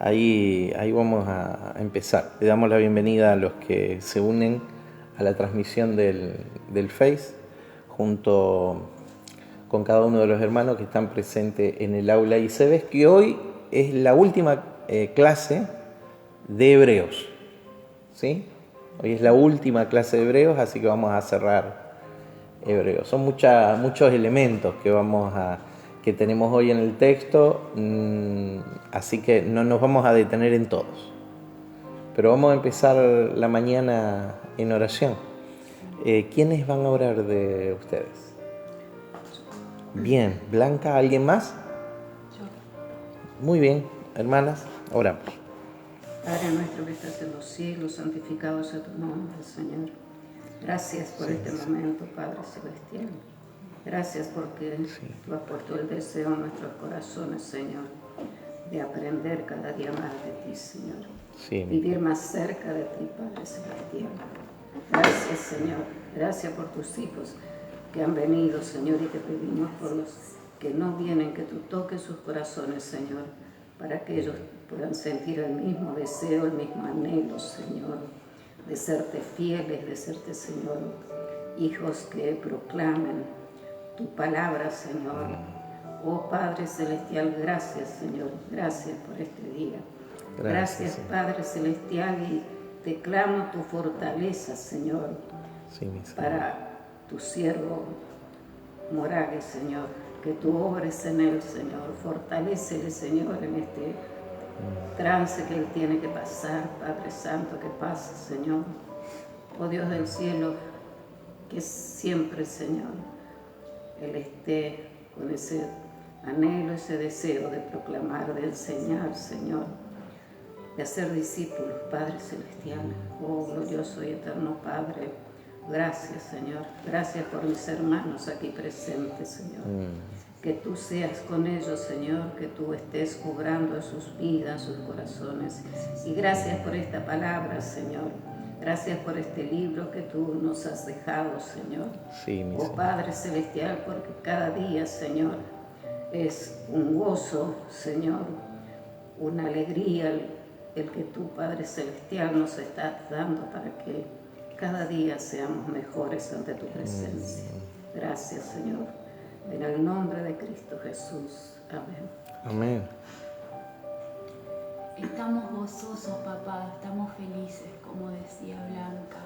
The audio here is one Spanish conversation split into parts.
Ahí vamos a empezar. Le damos la bienvenida a los que se unen a la transmisión del Face, junto con cada uno de los hermanos que están presentes en el aula. Y se ve que hoy es la última clase de Hebreos, ¿sí? Hoy es la última clase de Hebreos, así que vamos a cerrar Hebreos. Son muchos elementos que tenemos hoy en el texto, así que no nos vamos a detener en todos. Pero vamos a empezar la mañana en oración. ¿Quiénes van a orar de ustedes? Bien, Blanca, ¿alguien más? Yo. Muy bien, hermanas, oramos. Padre nuestro que estás en los cielos, santificado sea tu nombre, Señor. Gracias por este momento, Padre Celestial. Gracias porque tú has puesto el deseo en nuestros corazones, Señor, de aprender cada día más de ti, Señor. Vivir más cerca de ti, Padre Celestial. Gracias, Señor. Gracias por tus hijos que han venido, Señor, y te pedimos por los que no vienen, que tú toques sus corazones, Señor, para que ellos puedan sentir el mismo deseo, el mismo anhelo, Señor, de serte fieles, de serte, Señor, hijos que proclamen tu palabra, Señor. Oh Padre Celestial, gracias, Señor, gracias por este día. Gracias, Padre Celestial, y te clamo tu fortaleza, Señor, para tu siervo Moragues, Señor, que tú obres en él, Señor. Fortalécele, Señor, en este trance que él tiene que pasar, Padre Santo, que pase, Señor. Oh Dios del cielo, que siempre, Señor, él esté con ese anhelo, ese deseo de proclamar, de enseñar, Señor, de hacer discípulos, Padre Celestial. Oh glorioso y eterno Padre, gracias, Señor. Gracias por mis hermanos aquí presentes, Señor. Que tú seas con ellos, Señor, que tú estés obrando en sus vidas, sus corazones. Y gracias por esta palabra, Señor. Gracias por este libro que tú nos has dejado, Señor. Oh Padre Celestial, porque cada día, Señor, es un gozo, Señor, una alegría el que tú, Padre Celestial, nos estás dando para que cada día seamos mejores ante tu presencia. Gracias, Señor. En el nombre de Cristo Jesús. Amén. Amén. Estamos gozosos, papá, estamos felices, como decía Blanca.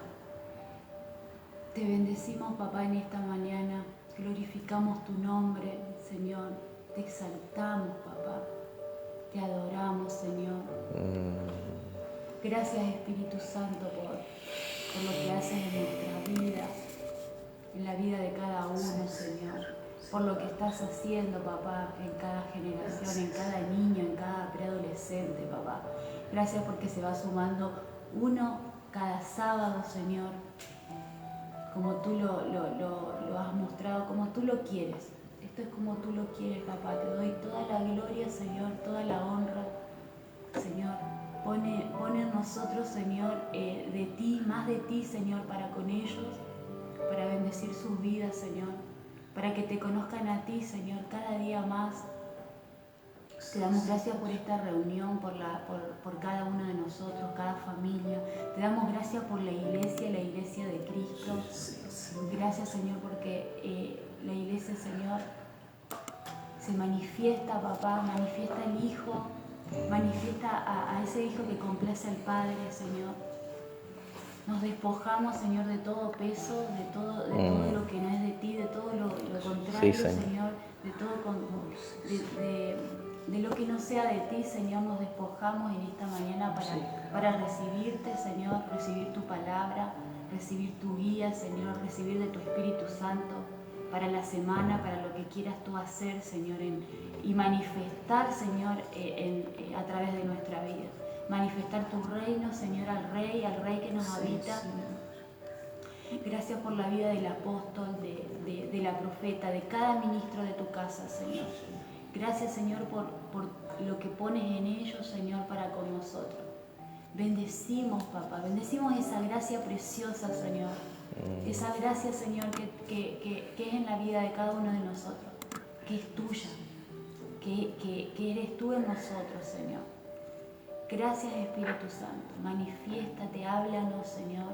Te bendecimos, papá, en esta mañana. Glorificamos tu nombre, Señor. Te exaltamos, papá. Te adoramos, Señor. Gracias, Espíritu Santo, por lo que haces en nuestra vida, en la vida de cada uno, Señor. Por lo que estás haciendo, papá, en cada generación, en cada niño, en cada preadolescente, papá. Gracias porque se va sumando uno cada sábado, Señor, como tú lo has mostrado, como tú lo quieres. Esto es como tú lo quieres, papá. Te doy toda la gloria, Señor, toda la honra, Señor. Pone en nosotros, Señor, de ti, más de ti, Señor, para con ellos, para bendecir sus vidas, Señor, para que te conozcan a ti, Señor, cada día más. Te damos gracias por esta reunión, por cada uno de nosotros, cada familia. Te damos gracias por la iglesia de Cristo. Gracias, Señor, porque la iglesia, Señor, se manifiesta, papá, manifiesta el Hijo, manifiesta a ese Hijo que complace al Padre, Señor. Nos despojamos, Señor, de todo peso, de todo lo que no es de ti, de todo lo contrario, Señor, de todo de lo que no sea de ti, Señor. Nos despojamos en esta mañana para recibirte, Señor, recibir tu palabra, recibir tu guía, Señor, recibir de tu Espíritu Santo para la semana, para lo que quieras tú hacer, Señor, y manifestar, Señor, a través de nuestra vida. Manifestar tu reino, Señor, al Rey que nos habita. Gracias por la vida del apóstol, de la profeta, de cada ministro de tu casa, Señor. Gracias, Señor, por lo que pones en ellos, Señor, para con nosotros. Bendecimos, papá, bendecimos esa gracia preciosa, Señor. Esa gracia, Señor, que es en la vida de cada uno de nosotros, que es tuya, que eres tú en nosotros, Señor. Gracias, Espíritu Santo. Manifiéstate, háblanos, Señor.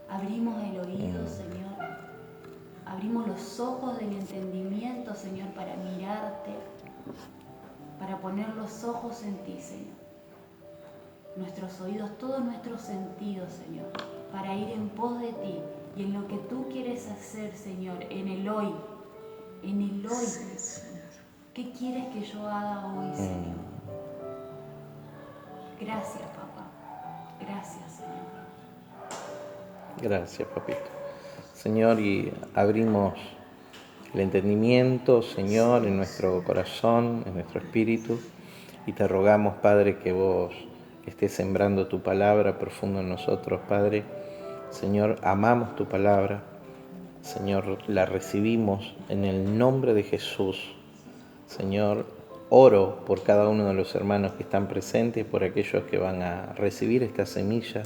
Abrimos el oído, Señor. Abrimos los ojos del entendimiento, Señor, para mirarte, para poner los ojos en ti, Señor. Nuestros oídos, todos nuestros sentidos, Señor, para ir en pos de ti y en lo que tú quieres hacer, Señor, en el hoy. En el hoy. ¿Qué quieres que yo haga hoy, Señor? Gracias, papá. Gracias, Señor. Gracias, papito. Señor, y abrimos el entendimiento, Señor, en nuestro corazón, en nuestro espíritu, y te rogamos, Padre, que vos estés sembrando tu palabra profundo en nosotros, Padre. Señor, amamos tu palabra. Señor, la recibimos en el nombre de Jesús. Señor, oro por cada uno de los hermanos que están presentes, por aquellos que van a recibir esta semilla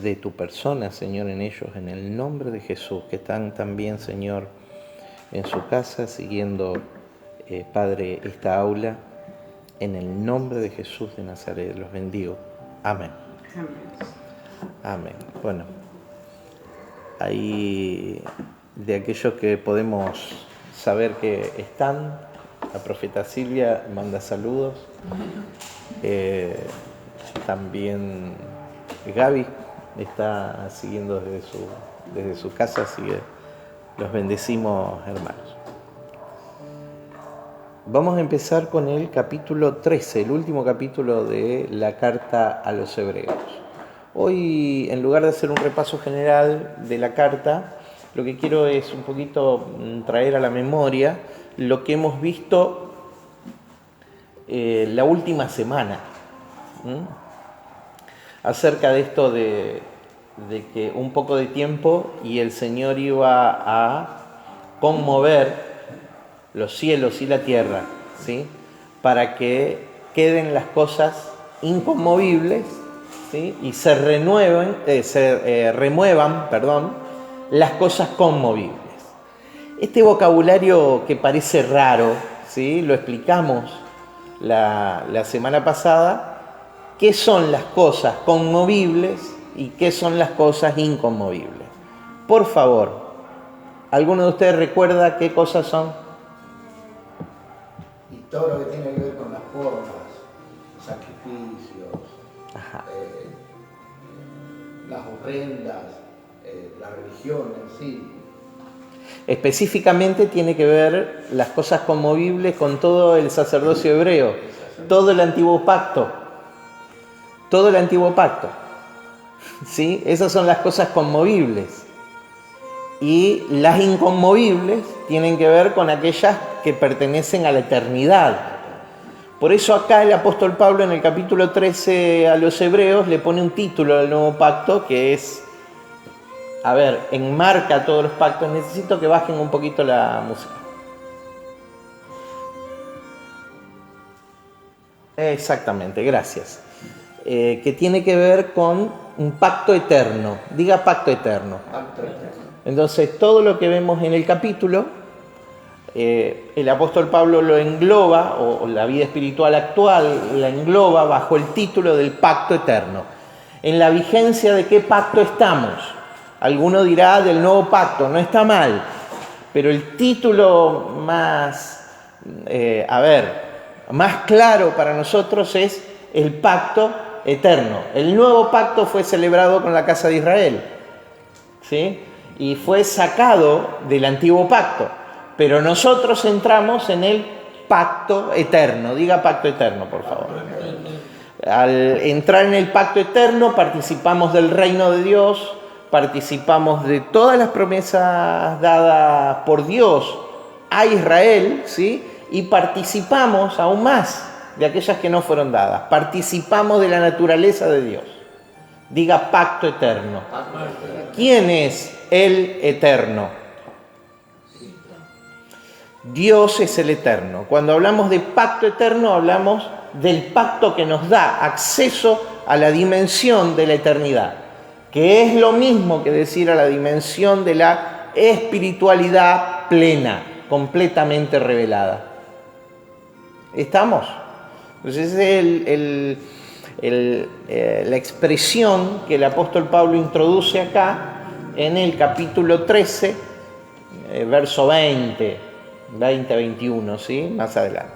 de tu persona, Señor, en ellos, en el nombre de Jesús, que están también, Señor, en su casa siguiendo, Padre, esta aula, en el nombre de Jesús de Nazaret. Los bendigo. Amén. Amén. Bueno, ahí de aquellos que podemos saber que están, la profeta Silvia manda saludos. También Gaby está siguiendo desde su casa, así que los bendecimos, hermanos. Vamos a empezar con el capítulo 13, el último capítulo de la carta a los Hebreos. Hoy, en lugar de hacer un repaso general de la carta, lo que quiero es un poquito traer a la memoria lo que hemos visto la última semana. Acerca de esto de que un poco de tiempo y el Señor iba a conmover los cielos y la tierra, ¿sí? Para que queden las cosas inconmovibles, ¿sí? Y se remuevan las cosas conmovibles. Este vocabulario que parece raro, ¿sí? Lo explicamos la semana pasada. ¿Qué son las cosas conmovibles y qué son las cosas inconmovibles? Por favor, ¿alguno de ustedes recuerda qué cosas son? Y todo lo que tiene que ver con las formas, sacrificios, las ofrendas, la religión en sí. Específicamente tiene que ver las cosas conmovibles con todo el sacerdocio hebreo, todo el antiguo pacto. Todo el antiguo pacto, ¿sí? Esas son las cosas conmovibles. Y las inconmovibles tienen que ver con aquellas que pertenecen a la eternidad. Por eso acá el apóstol Pablo en el capítulo 13 a los Hebreos le pone un título al nuevo pacto que es, enmarca todos los pactos. Necesito que bajen un poquito la música. Exactamente, gracias. Que tiene que ver con un pacto eterno. Diga pacto eterno. Pacto eterno. Entonces, todo lo que vemos en el capítulo, el apóstol Pablo lo engloba, o la vida espiritual actual la engloba bajo el título del pacto eterno. En la vigencia de qué pacto estamos. Alguno dirá del nuevo pacto, no está mal, pero el título más claro para nosotros es el pacto eterno. El nuevo pacto fue celebrado con la casa de Israel, ¿sí? Y fue sacado del antiguo pacto, pero nosotros entramos en el pacto eterno. Diga pacto eterno, por favor. Al entrar en el pacto eterno participamos del reino de Dios, participamos de todas las promesas dadas por Dios a Israel, ¿sí? Y participamos aún más de aquellas que no fueron dadas. Participamos de la naturaleza de Dios. Diga pacto eterno. ¿Quién es el eterno? Dios es el eterno. Cuando hablamos de pacto eterno, hablamos del pacto que nos da acceso a la dimensión de la eternidad, que es lo mismo que decir a la dimensión de la espiritualidad plena, completamente revelada. ¿Estamos? Entonces es la expresión que el apóstol Pablo introduce acá en el capítulo 13, verso 20-21, ¿sí? Más adelante.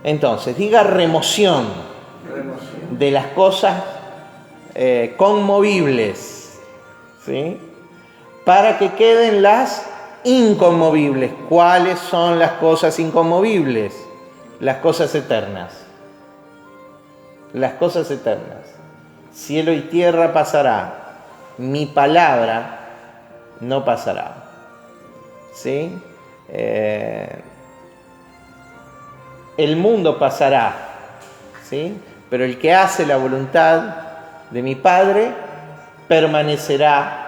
Entonces, diga remoción de las cosas conmovibles, ¿sí? Para que queden las inconmovibles. ¿Cuáles son las cosas inconmovibles? Las cosas eternas. Las cosas eternas. Cielo y tierra pasará, mi palabra no pasará. ¿Sí? El mundo pasará, ¿sí? Pero el que hace la voluntad de mi Padre permanecerá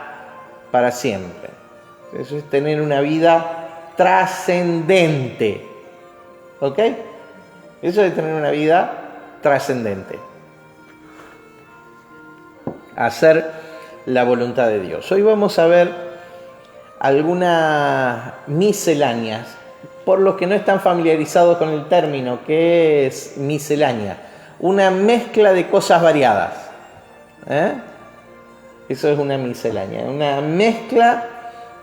para siempre. Eso es tener una vida trascendente. ¿Ok? Eso es tener una vida trascendente. Hacer la voluntad de Dios. Hoy vamos a ver algunas misceláneas. Por los que no están familiarizados con el término, ¿qué es miscelánea? Una mezcla de cosas variadas. Eso es una miscelánea, una mezcla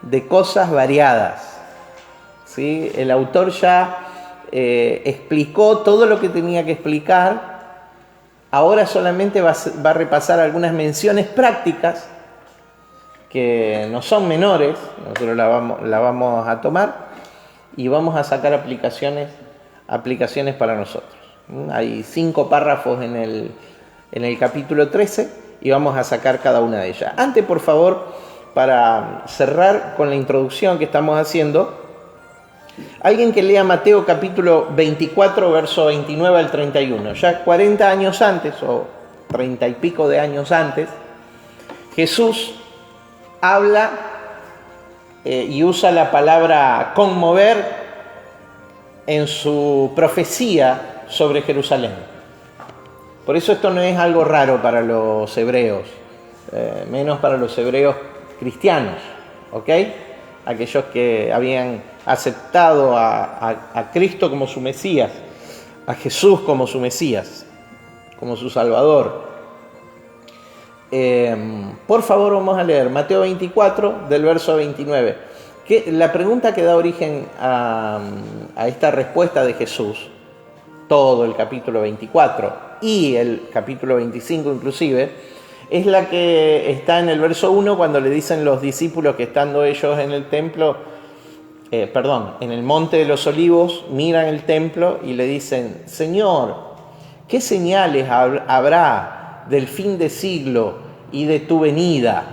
de cosas variadas. ¿Sí? El autor ya explicó todo lo que tenía que explicar. Ahora solamente va a repasar algunas menciones prácticas que no son menores. Nosotros la vamos a tomar y vamos a sacar aplicaciones para nosotros. Hay 5 párrafos en el capítulo 13 y vamos a sacar cada una de ellas. Antes, por favor, para cerrar con la introducción que estamos haciendo, alguien que lea Mateo capítulo 24, verso 29 al 31. Ya 40 años antes, o 30 y pico de años antes, Jesús habla y usa la palabra conmover en su profecía sobre Jerusalén. Por eso esto no es algo raro para los hebreos, menos para los hebreos cristianos, ¿ok? Aquellos que habían aceptado a Cristo como su Mesías, a Jesús como su Mesías, como su Salvador. Por favor, vamos a leer Mateo 24, del verso 29. La pregunta que da origen a esta respuesta de Jesús, todo el capítulo 24 y el capítulo 25 inclusive, es la que está en el verso 1 cuando le dicen los discípulos que estando ellos en el templo, en el monte de los olivos, miran el templo y le dicen: Señor, ¿qué señales habrá del fin de siglo y de tu venida?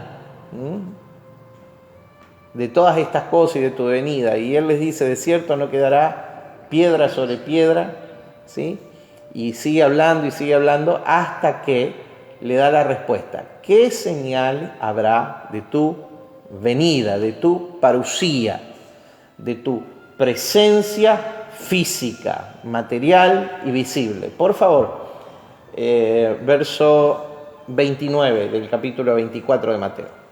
De todas estas cosas y de tu venida. Y él les dice: de cierto no quedará piedra sobre piedra, ¿sí? Y sigue hablando hasta que le da la respuesta: ¿qué señal habrá de tu venida, de tu parusía, de tu presencia física, material y visible? Por favor, verso 29 del capítulo 24 de Mateo.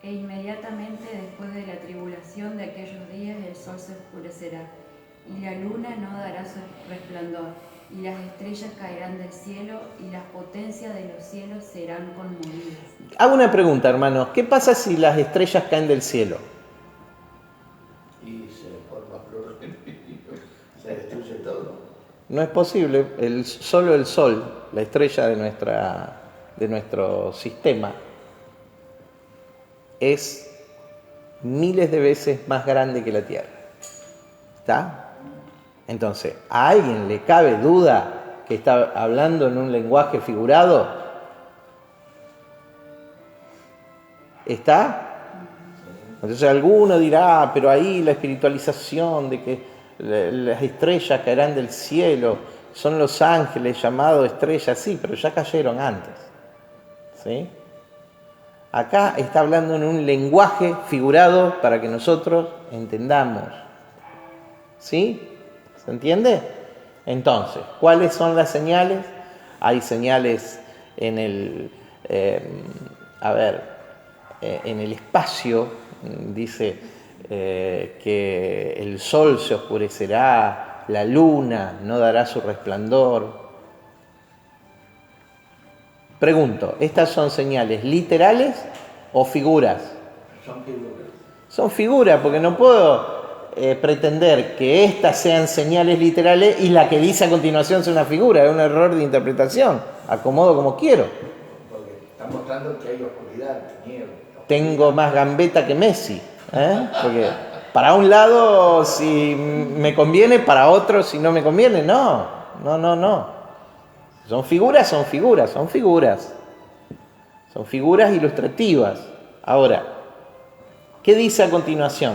E inmediatamente después de la tribulación de aquellos días el sol se oscurecerá, y la luna no dará su resplandor, y las estrellas caerán del cielo, y las potencias de los cielos serán conmovidas. Hago una pregunta, hermanos. ¿Qué pasa si las estrellas caen del cielo? Y se forma se destruye todo. No es posible. Solo el Sol, la estrella de nuestro sistema, es miles de veces más grande que la Tierra. ¿Está? Entonces, ¿a alguien le cabe duda que está hablando en un lenguaje figurado? ¿Está? Entonces alguno dirá: pero ahí la espiritualización de que las estrellas caerán del cielo, son los ángeles llamados estrellas. Sí, pero ya cayeron antes. ¿Sí? Acá está hablando en un lenguaje figurado para que nosotros entendamos. ¿Sí? ¿Se entiende? Entonces, ¿cuáles son las señales? Hay señales en el espacio. Dice que el sol se oscurecerá, la luna no dará su resplandor. Pregunto, ¿estas son señales literales o figuras? Son figuras. Son figuras, porque no puedo pretender que estas sean señales literales y la que dice a continuación sea una figura. Es un error de interpretación. Acomodo como quiero. Porque están mostrando que hay oscuridad, tinieblas. Tengo más gambeta que Messi. Porque para un lado si me conviene, para otro si no me conviene. No. Son figuras, son figuras, son figuras. Son figuras ilustrativas. Ahora, ¿qué dice a continuación?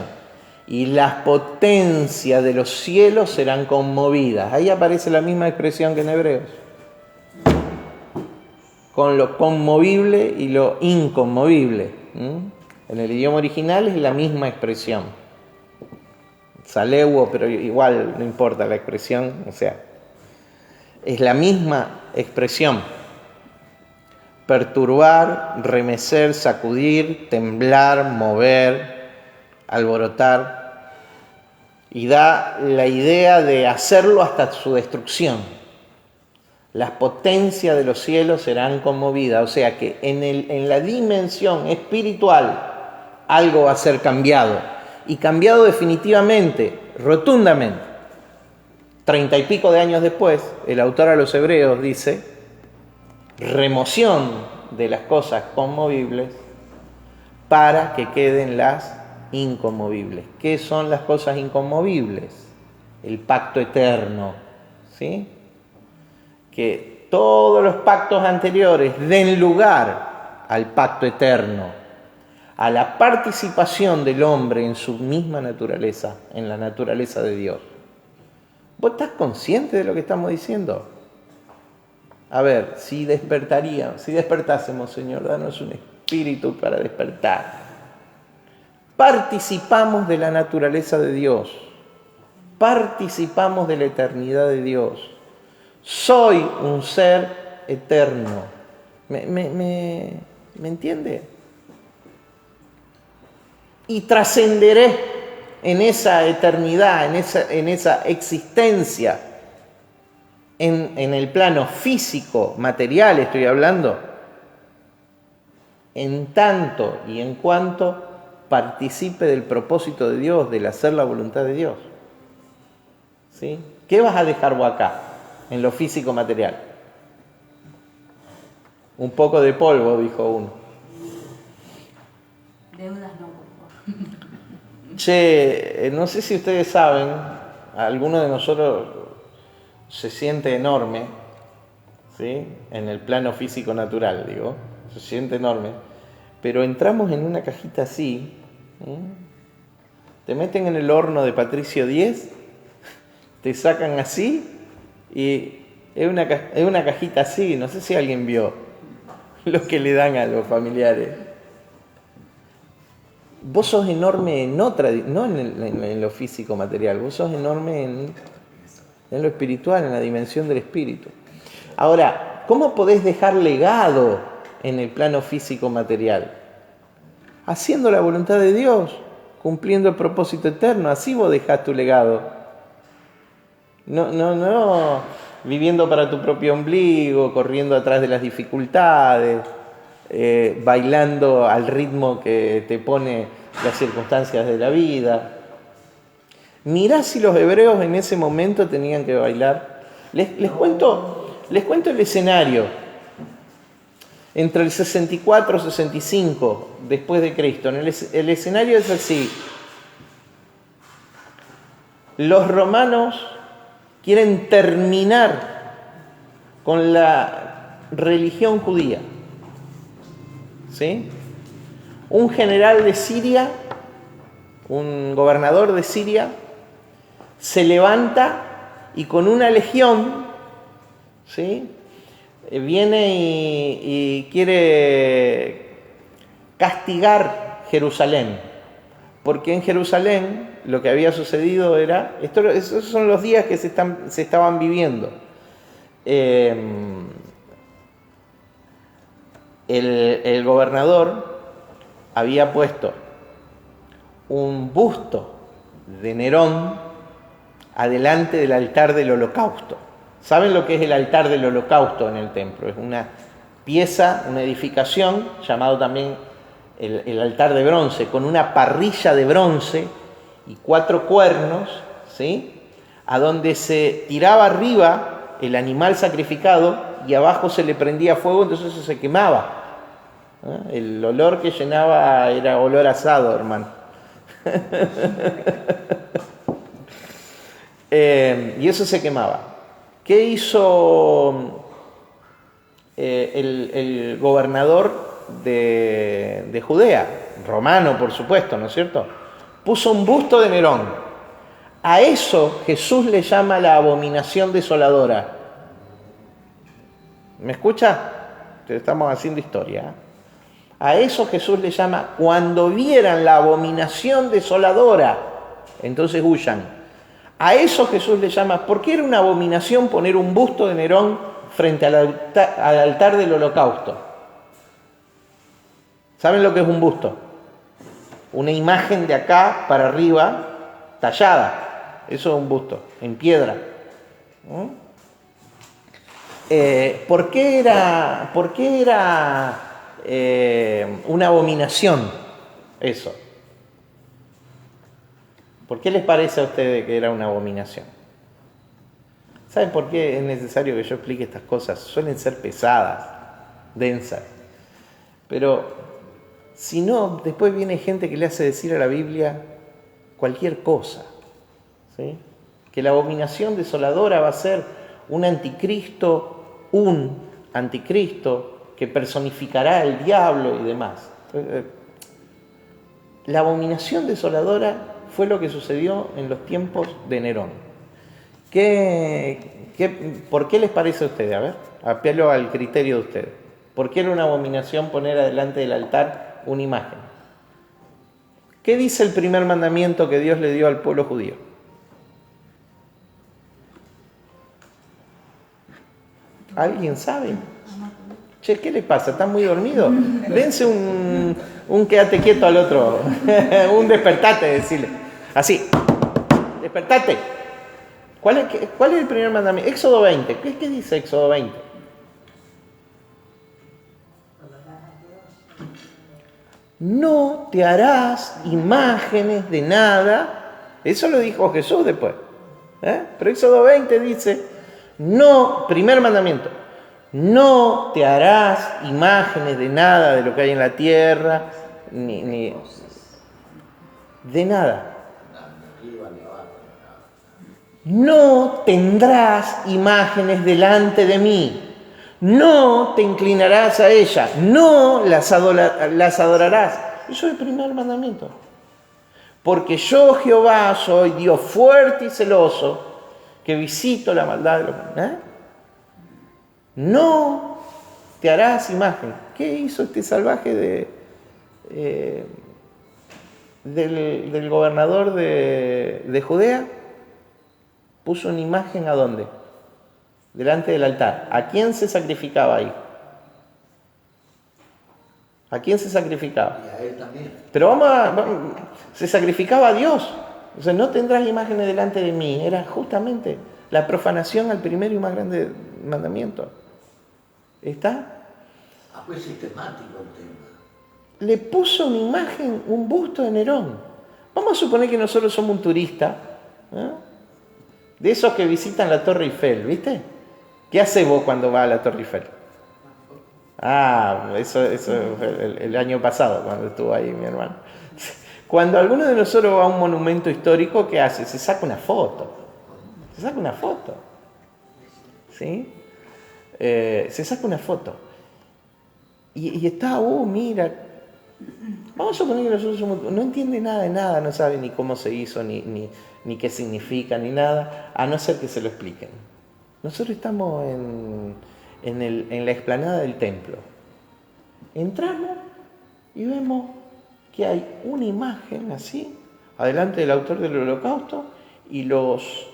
Y las potencias de los cielos serán conmovidas. Ahí aparece la misma expresión que en Hebreos. Con lo conmovible y lo inconmovible. En el idioma original es la misma expresión. Saleuo, pero igual no importa la expresión, o sea, es la misma expresión. Perturbar, remecer, sacudir, temblar, mover, alborotar, y da la idea de hacerlo hasta su destrucción. Las potencias de los cielos serán conmovidas, o sea que en la dimensión espiritual algo va a ser cambiado, y cambiado definitivamente, rotundamente. 30 y pico de años después, el autor a los Hebreos dice: remoción de las cosas conmovibles para que queden las inconmovibles. ¿Qué son las cosas inconmovibles? El pacto eterno, ¿sí? Que todos los pactos anteriores den lugar al pacto eterno, a la participación del hombre en su misma naturaleza, en la naturaleza de Dios. ¿Vos estás consciente de lo que estamos diciendo? A ver, si despertásemos, Señor, danos un espíritu para despertar. Participamos de la naturaleza de Dios. Participamos de la eternidad de Dios. Soy un ser eterno. ¿Me entiende? Y trascenderé en esa eternidad, en esa existencia, en el plano físico, material estoy hablando, en tanto y en cuanto participe del propósito de Dios, del hacer la voluntad de Dios. ¿Sí? ¿Qué vas a dejar vos acá, en lo físico material? Un poco de polvo, dijo uno. Deudas no, por favor. Che, no sé si ustedes saben, alguno de nosotros se siente enorme, ¿sí? En el plano físico natural, digo, se siente enorme, pero entramos en una cajita así, te meten en el horno de Patricio 10, te sacan así y es una cajita así, no sé si alguien vio lo que le dan a los familiares. Vos sos enorme no en lo físico material, vos sos enorme en lo espiritual, en la dimensión del espíritu. Ahora, ¿cómo podés dejar legado en el plano físico material? Haciendo la voluntad de Dios, cumpliendo el propósito eterno, así vos dejás tu legado. No viviendo para tu propio ombligo, corriendo atrás de las dificultades, bailando al ritmo que te pone las circunstancias de la vida. Mirá si los hebreos en ese momento tenían que bailar. Les cuento el escenario. Entre el 64 y 65 después de Cristo, el escenario es así. Los romanos quieren terminar con la religión judía. ¿Sí? Un general de Siria, un gobernador de Siria, se levanta y con una legión, ¿sí? Viene y quiere castigar Jerusalén, porque en Jerusalén lo que había sucedido era, esos son los días que se estaban viviendo. El gobernador había puesto un busto de Nerón adelante del altar del holocausto. ¿Saben lo que es el altar del holocausto en el templo? Es una pieza, una edificación, llamado también el altar de bronce, con una parrilla de bronce y 4 cuernos, ¿sí? A donde se tiraba arriba el animal sacrificado y abajo se le prendía fuego, entonces se quemaba. El olor que llenaba era olor asado, hermano. Y eso se quemaba. ¿Qué hizo el gobernador de Judea? Romano, por supuesto, ¿no es cierto? Puso un busto de Nerón. A eso Jesús le llama la abominación desoladora. ¿Me escucha? Estamos haciendo historia. A eso Jesús le llama, cuando vieran la abominación desoladora, entonces huyan. A eso Jesús le llama, ¿por qué era una abominación poner un busto de Nerón frente al altar del holocausto? ¿Saben lo que es un busto? Una imagen de acá para arriba, tallada. Eso es un busto, en piedra. ¿Por qué era una abominación eso? ¿Por qué les parece a ustedes que era una abominación? ¿Saben por qué es necesario que yo explique estas cosas? Suelen ser pesadas, densas. Pero si no, después viene gente que le hace decir a la Biblia cualquier cosa, ¿sí? Que la abominación desoladora va a ser un anticristo que personificará al diablo y demás. La abominación desoladora fue lo que sucedió en los tiempos de Nerón. ¿Por qué les parece a ustedes? A ver, apelo al criterio de ustedes. ¿Por qué era una abominación poner adelante del altar una imagen? ¿Qué dice el primer mandamiento que Dios le dio al pueblo judío? ¿Alguien sabe? Che, ¿qué les pasa? ¿Están muy dormidos? Dense un quédate quieto al otro. Un despertate, decirle. Así. Despertate. ¿Cuál es el primer mandamiento? Éxodo 20. ¿Qué dice Éxodo 20? No te harás imágenes de nada. Eso lo dijo Jesús después. Pero Éxodo 20 dice, no, primer mandamiento. No te harás imágenes de nada de lo que hay en la tierra, ni de nada. No tendrás imágenes delante de mí. No te inclinarás a ellas. No las adorarás. Eso es el primer mandamiento. Porque yo, Jehová, soy Dios fuerte y celoso, que visito la maldad de los... No te harás imagen. ¿Qué hizo este salvaje del gobernador de Judea? Puso una imagen ¿a dónde? Delante del altar. ¿A quién se sacrificaba ahí? ¿A quién se sacrificaba? Y a él también. Pero se sacrificaba a Dios. O sea, no tendrás imágenes delante de mí. Era justamente la profanación al primero y más grande mandamiento. ¿Está? Fue sistemático el tema. Le puso una imagen, un busto de Nerón. Vamos a suponer que nosotros somos un turista, de esos que visitan la Torre Eiffel, ¿viste? ¿Qué haces vos cuando vas a la Torre Eiffel? Eso fue el año pasado, cuando estuvo ahí mi hermano. Cuando alguno de nosotros va a un monumento histórico, ¿qué hace? Se saca una foto. ¿Sí? Se saca una foto. Y está, mira. Vamos a suponer que nosotros no entiende nada de nada, no sabe ni cómo se hizo, ni qué significa, ni nada, a no ser que se lo expliquen. Nosotros estamos en la explanada del templo. Entramos y vemos que hay una imagen así, adelante del autor del holocausto, y los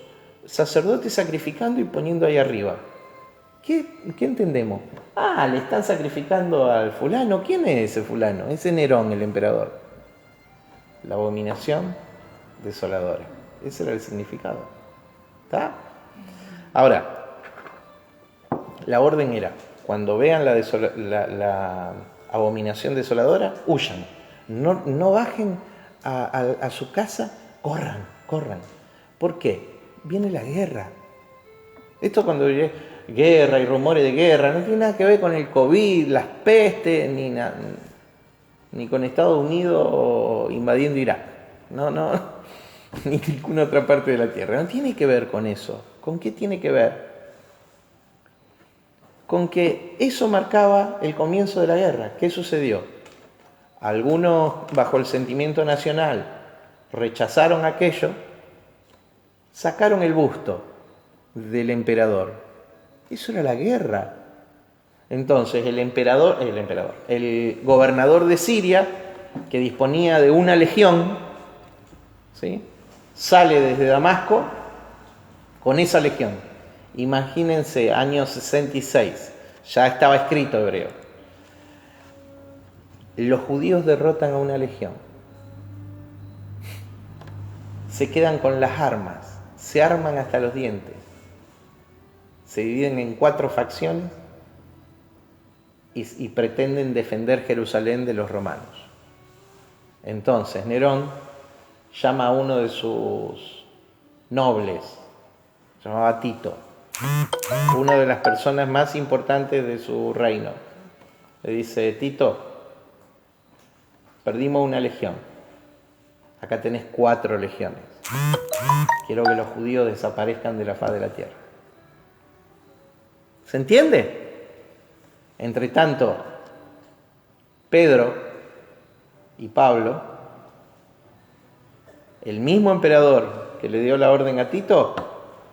sacerdotes sacrificando y poniendo ahí arriba. ¿Qué entendemos? Le están sacrificando al fulano. ¿Quién es ese fulano? Ese Nerón, el emperador. La abominación desoladora. Ese era el significado. ¿Está? Ahora, la orden era, cuando vean la abominación desoladora, huyan. No bajen a su casa, corran. ¿Por qué? Viene la guerra. Esto cuando guerra y rumores de guerra, no tiene nada que ver con el COVID, las pestes, ni con Estados Unidos invadiendo Irak. No, ni ninguna otra parte de la tierra. No tiene que ver con eso. ¿Con qué tiene que ver? Con que eso marcaba el comienzo de la guerra. ¿Qué sucedió? Algunos, bajo el sentimiento nacional, rechazaron aquello, sacaron el busto del emperador. Eso era la guerra. Entonces el gobernador de Siria, que disponía de una legión, ¿sí?, sale desde Damasco con esa legión. Imagínense, año 66, ya estaba escrito hebreo. Los judíos derrotan a una legión. Se quedan con las armas, se arman hasta los dientes. Se dividen en 4 facciones y pretenden defender Jerusalén de los romanos. Entonces Nerón llama a uno de sus nobles, se llamaba Tito, una de las personas más importantes de su reino. Le dice: Tito, perdimos una legión, acá tenés 4 legiones, quiero que los judíos desaparezcan de la faz de la tierra. ¿Se entiende? Entre tanto, Pedro y Pablo, el mismo emperador que le dio la orden a Tito,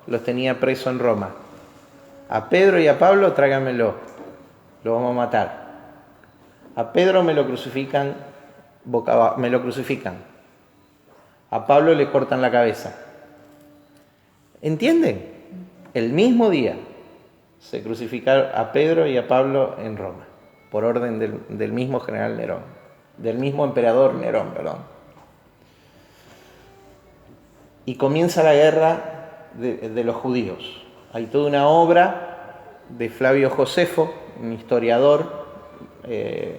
los tenía preso en Roma. A Pedro y a Pablo, tráiganmelo, lo vamos a matar. A Pedro me lo crucifican boca abajo, A Pablo le cortan la cabeza. ¿Entienden? El mismo día se crucificaron a Pedro y a Pablo en Roma, por orden del mismo general Nerón, del mismo emperador Nerón, perdón. Y comienza la guerra de los judíos. Hay toda una obra de Flavio Josefo, un historiador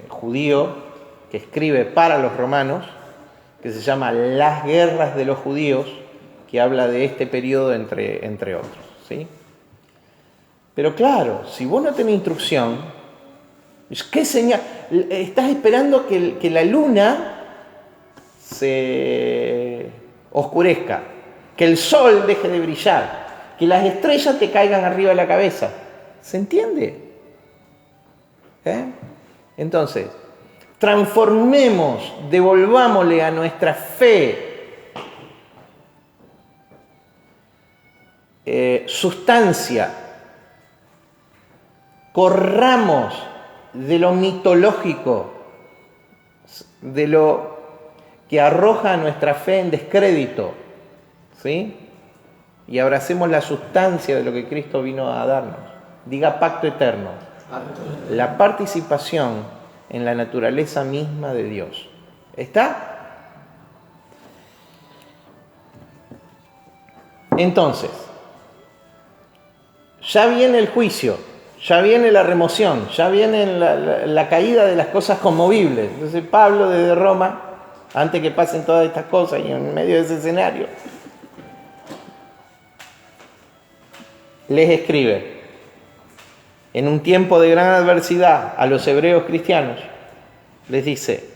judío, que escribe para los romanos, que se llama Las guerras de los judíos, que habla de este periodo entre otros, ¿sí? Pero claro, si vos no tenés instrucción, ¿qué señal? Estás esperando que la luna se oscurezca, que el sol deje de brillar, que las estrellas te caigan arriba de la cabeza. ¿Se entiende? Entonces, transformemos, devolvámosle a nuestra fe sustancia. Corramos de lo mitológico, de lo que arroja nuestra fe en descrédito, ¿sí? Y abracemos la sustancia de lo que Cristo vino a darnos. Diga pacto eterno. La participación en la naturaleza misma de Dios. ¿Está? Entonces, ya viene el juicio. Ya viene la remoción, ya viene la caída de las cosas conmovibles. Entonces Pablo desde Roma, antes que pasen todas estas cosas y en medio de ese escenario, les escribe, en un tiempo de gran adversidad a los hebreos cristianos, les dice: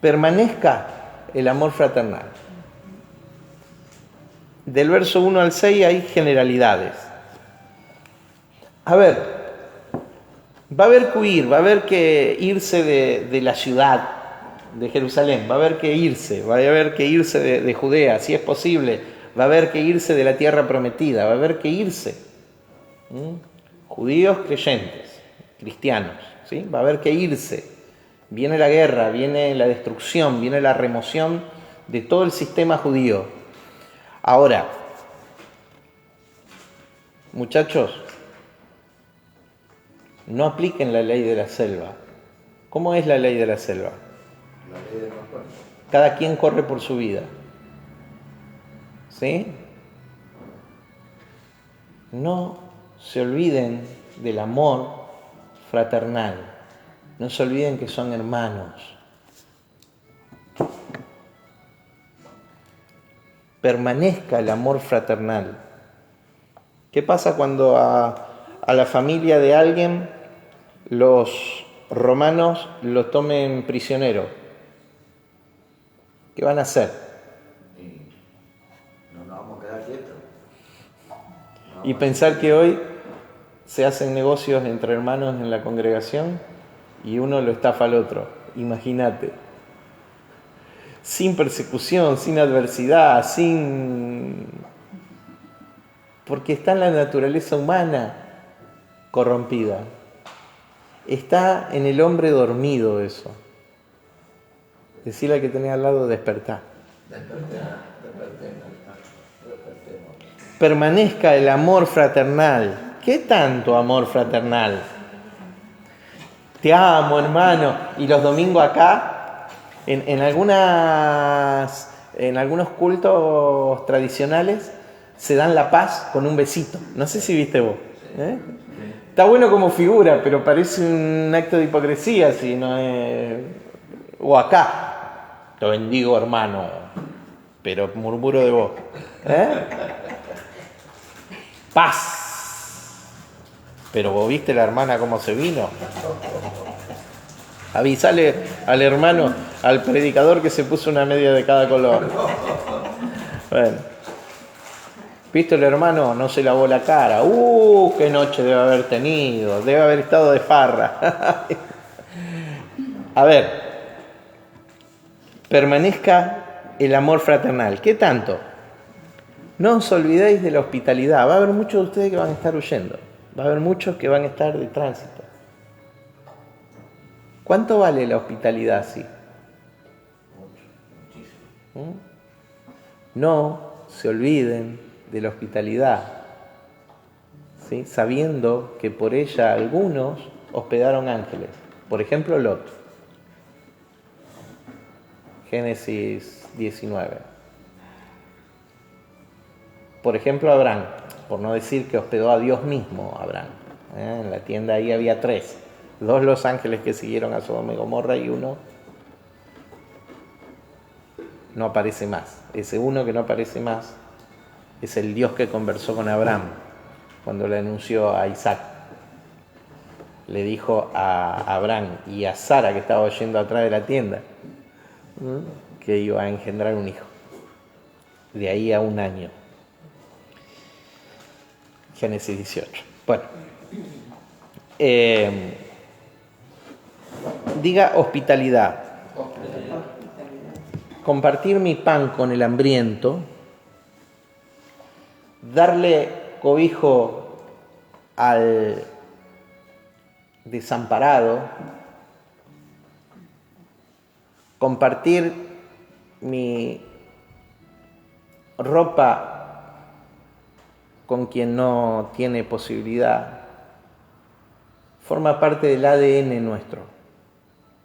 permanezca el amor fraternal. Del verso 1 al 6 hay generalidades. A ver, va a haber que huir, va a haber que irse de la ciudad de Jerusalén, va a haber que irse de Judea, si es posible, va a haber que irse de la tierra prometida, va a haber que irse. Judíos creyentes, cristianos, ¿sí? Va a haber que irse. Viene la guerra, viene la destrucción, viene la remoción de todo el sistema judío. Ahora, muchachos, no apliquen la ley de la selva. ¿Cómo es la ley de la selva? La ley de más fuerte. Cada quien corre por su vida. ¿Sí? no se olviden del amor fraternal. No se olviden que son hermanos. Permanezca el amor fraternal. ¿Qué pasa cuando a la familia de alguien los romanos lo tomen prisionero? ¿Qué van a hacer? No nos vamos a quedar quietos. Y pensar que hoy se hacen negocios entre hermanos en la congregación y uno lo estafa al otro. Imagínate. Sin persecución, sin adversidad, porque está en la naturaleza humana corrompida. Está en el hombre dormido eso. Decirle al que tenía al lado, despertá. Despertemos. Permanezca el amor fraternal. ¿Qué tanto amor fraternal? Te amo, hermano. Y los domingos acá, en algunos cultos tradicionales, se dan la paz con un besito. No sé si viste vos. ¿Eh? Está bueno como figura, pero parece un acto de hipocresía si no es... O acá, te bendigo, hermano, pero murmuro de vos. Paz. Pero vos viste la hermana cómo se vino. Avisale al hermano, al predicador, que se puso una media de cada color. Bueno. ¿Viste el hermano? No se lavó la cara. ¡Qué noche debe haber tenido! Debe haber estado de farra. A ver, permanezca el amor fraternal. ¿Qué tanto? No os olvidéis de la hospitalidad. Va a haber muchos de ustedes que van a estar huyendo. Va a haber muchos que van a estar de tránsito. ¿Cuánto vale la hospitalidad así? No se olviden de la hospitalidad, ¿sí? Sabiendo que por ella algunos hospedaron ángeles. Por ejemplo, Lot. Génesis 19. Por ejemplo, Abraham, por no decir que hospedó a Dios mismo, Abraham. En la tienda ahí había 3. 2 los ángeles que siguieron a Sodoma y Gomorra y uno no aparece más. Ese uno que no aparece más es el Dios que conversó con Abraham cuando le anunció a Isaac. Le dijo a Abraham y a Sara, que estaba oyendo atrás de la tienda, que iba a engendrar un hijo. De ahí a 1 año. Génesis 18. Bueno. Diga hospitalidad. Compartir mi pan con el hambriento. Darle cobijo al desamparado. Compartir mi ropa con quien no tiene posibilidad. Forma parte del ADN nuestro,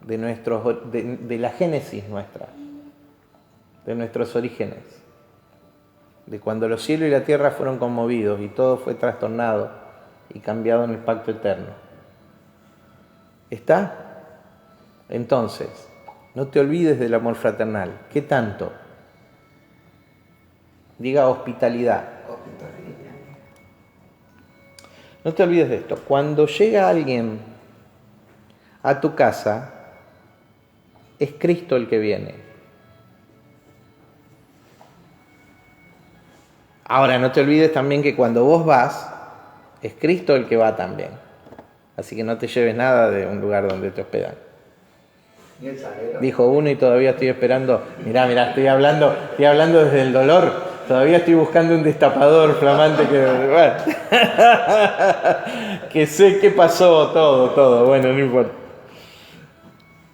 de la génesis nuestra, de nuestros orígenes, de cuando los cielos y la tierra fueron conmovidos y todo fue trastornado y cambiado en el pacto eterno. ¿Está? Entonces, no te olvides del amor fraternal. ¿Qué tanto? Diga hospitalidad. No te olvides de esto. Cuando llega alguien a tu casa, es Cristo el que viene. Ahora, no te olvides también que cuando vos vas, es Cristo el que va también. Así que no te lleves nada de un lugar donde te hospedan. Dijo uno y todavía estoy esperando. Mirá, estoy hablando desde el dolor. Todavía estoy buscando un destapador flamante que sé qué pasó, todo. Bueno, no importa.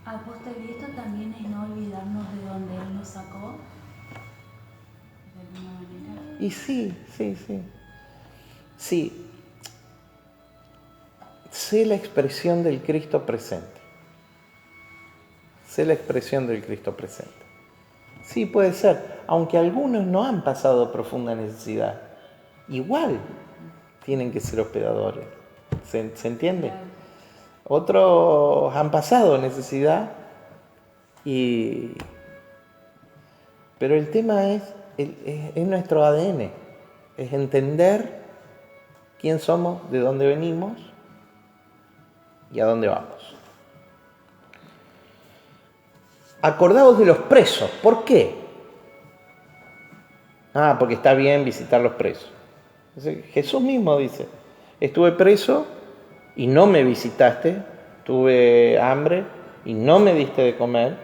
Apóstol, y esto también es no olvidarnos de donde Él nos sacó, de alguna manera. Y sí. Sé la expresión del Cristo presente. Sí, puede ser, aunque algunos no han pasado profunda necesidad. Igual, tienen que ser hospedadores. ¿Se entiende? Otros han pasado necesidad, pero el tema es nuestro ADN, es entender quién somos, de dónde venimos y a dónde vamos. Acordaos de los presos. ¿Por qué? Porque está bien visitar los presos. Jesús mismo dice, estuve preso y no me visitaste, tuve hambre y no me diste de comer.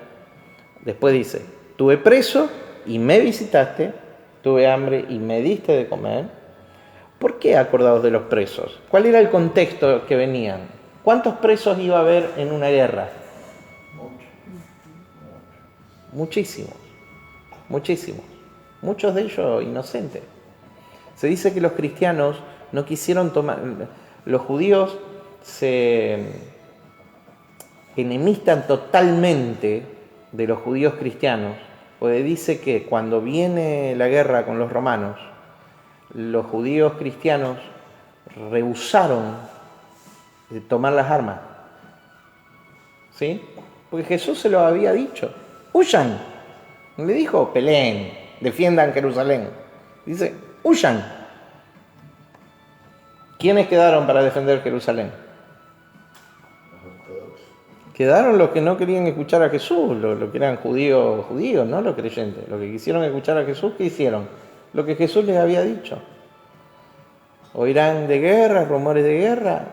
Después dice, tuve preso y me visitaste, tuve hambre y me diste de comer. ¿Por qué acordados de los presos? ¿Cuál era el contexto que venían? ¿Cuántos presos iba a haber en una guerra? Muchísimos, muchísimos. Muchos de ellos inocentes. Se dice que los cristianos no quisieron tomar... Los judíos se enemistan totalmente de los judíos cristianos, porque dice que cuando viene la guerra con los romanos, los judíos cristianos rehusaron tomar las armas. ¿Sí? Porque Jesús se lo había dicho. ¡Huyan! No le dijo, peleen, defiendan Jerusalén. Dice, ¡huyan! ¿Quiénes quedaron para defender Jerusalén? Quedaron los que no querían escuchar a Jesús, los que eran judíos, no los creyentes. Los que quisieron escuchar a Jesús, ¿qué hicieron? Lo que Jesús les había dicho. Oirán de guerra, rumores de guerra,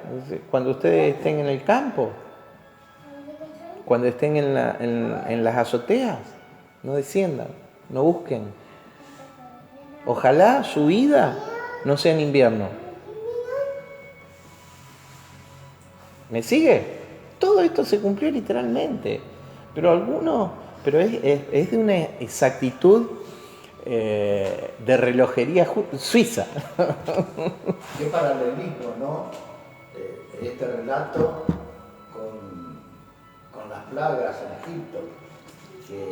cuando ustedes estén en el campo, cuando estén en las azoteas, no desciendan, no busquen. Ojalá su vida no sea en invierno. ¿Me sigue? Todo esto se cumplió literalmente, pero es de una exactitud de relojería suiza. Qué paralelismo, ¿no? Este relato con las plagas en Egipto, que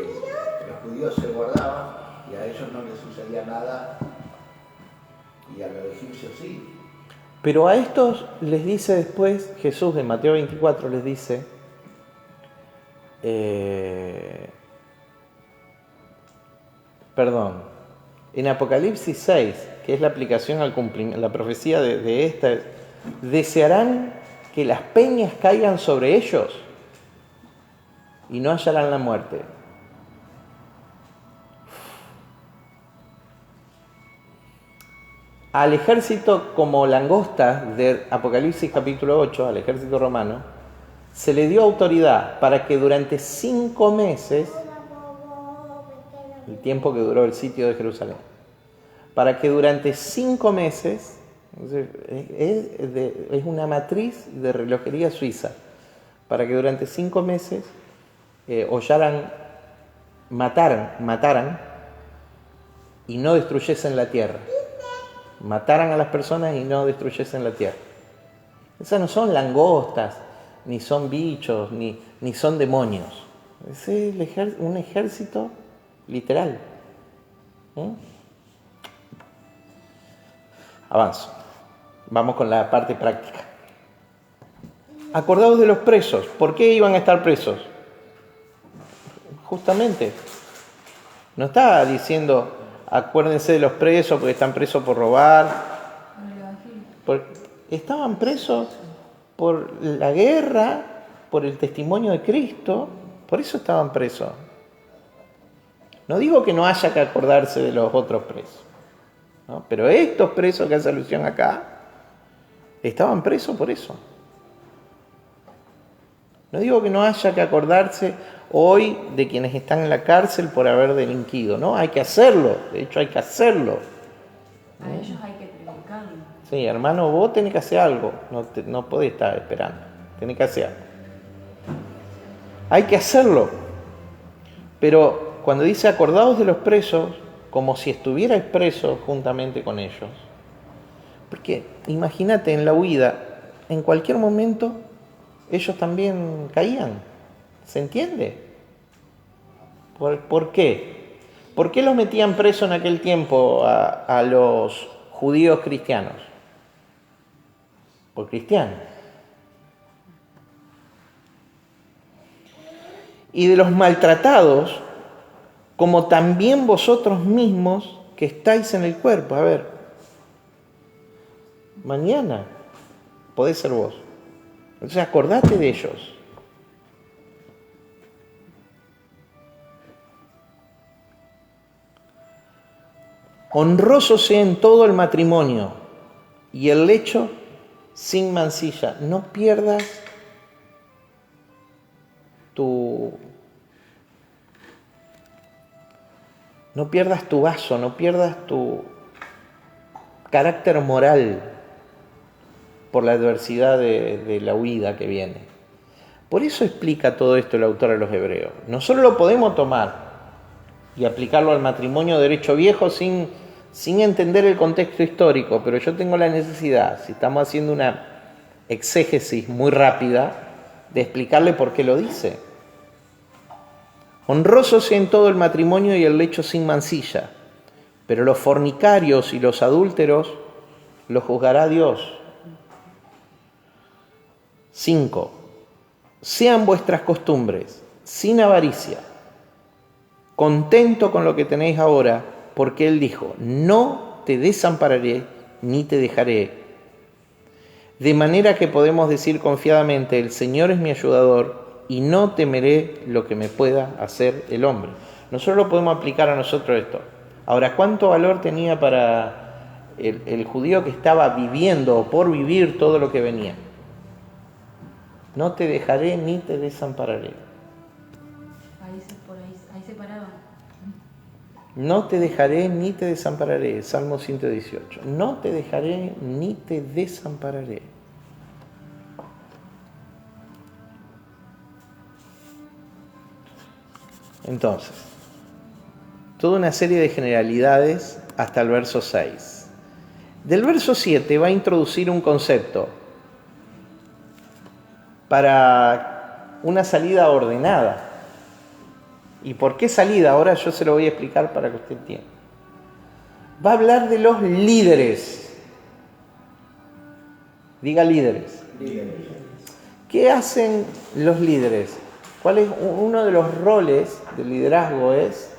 los judíos se guardaban y a ellos no les sucedía nada y a los egipcios sí. Pero a estos les dice después, Jesús en Mateo 24 les dice, en Apocalipsis 6, que es la aplicación al cumplimiento, la profecía de esta, desearán que las peñas caigan sobre ellos y no hallarán la muerte. Al ejército como langostas de Apocalipsis capítulo 8, al ejército romano, se le dio autoridad para que durante 5 meses, el tiempo que duró el sitio de Jerusalén, para que durante 5 meses, es una matriz de relojería suiza, para que durante 5 meses mataran y no destruyesen la tierra. Mataran a las personas y no destruyesen la tierra. Esas no son langostas, ni son bichos, ni son demonios. Es un ejército literal. Avanzo. Vamos con la parte práctica. Acordaos de los presos. ¿Por qué iban a estar presos? Justamente. No está diciendo... Acuérdense de los presos porque están presos por robar. Estaban presos por la guerra, por el testimonio de Cristo. Por eso estaban presos. No digo que no haya que acordarse de los otros presos, ¿no? Pero estos presos que hace alusión acá, estaban presos por eso. No digo que no haya que acordarse hoy de quienes están en la cárcel por haber delinquido, ¿no? Hay que hacerlo, de hecho hay que hacerlo. A ellos hay que predicarlo. Sí, hermano, vos tenés que hacer algo, no podés estar esperando, tenés que hacer algo. Hay que hacerlo, pero cuando dice acordaos de los presos, como si estuvierais presos juntamente con ellos. Porque imagínate en la huida, en cualquier momento ellos también caían. ¿Se entiende? ¿Por qué? ¿Por qué los metían presos en aquel tiempo a los judíos cristianos? por cristianos. Y de los maltratados, como también vosotros mismos que estáis en el cuerpo. A ver, mañana podés ser vos. Entonces acordate de ellos. Honroso sea en todo el matrimonio y el lecho sin mancilla. No pierdas tu vaso, no pierdas tu carácter moral por la adversidad de la huida que viene. Por eso explica todo esto el autor a los Hebreos. Nosotros lo podemos tomar y aplicarlo al matrimonio de derecho viejo sin entender el contexto histórico, pero yo tengo la necesidad, si estamos haciendo una exégesis muy rápida, de explicarle por qué lo dice. Honroso sea en todo el matrimonio y el lecho sin mancilla, pero los fornicarios y los adúlteros los juzgará Dios. 5. Sean vuestras costumbres sin avaricia, contento con lo que tenéis ahora, porque Él dijo, no te desampararé ni te dejaré. De manera que podemos decir confiadamente, el Señor es mi ayudador y no temeré lo que me pueda hacer el hombre. Nosotros lo podemos aplicar a nosotros esto. Ahora, ¿cuánto valor tenía para el judío que estaba viviendo o por vivir todo lo que venía? No te dejaré ni te desampararé. Ahí se paraba. No te dejaré ni te desampararé. Salmo 118. No te dejaré ni te desampararé. Entonces, toda una serie de generalidades hasta el verso 6. Del verso 7 va a introducir un concepto para una salida ordenada. ¿Y por qué salida? Ahora yo se lo voy a explicar para que usted entienda. Va a hablar de los líderes. Diga líderes. ¿Qué hacen los líderes? ¿Cuál es uno de los roles del liderazgo? Es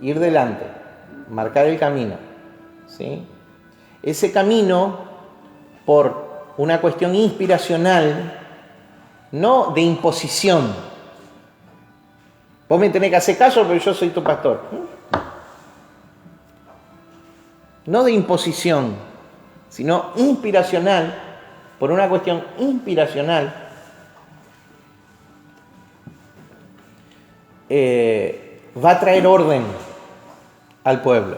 ir delante, marcar el camino, ¿sí? Ese camino, por una cuestión inspiracional, no de imposición. Vos me tenés que hacer caso, pero yo soy tu pastor. No de imposición, sino inspiracional, por una cuestión inspiracional. Va a traer orden al pueblo.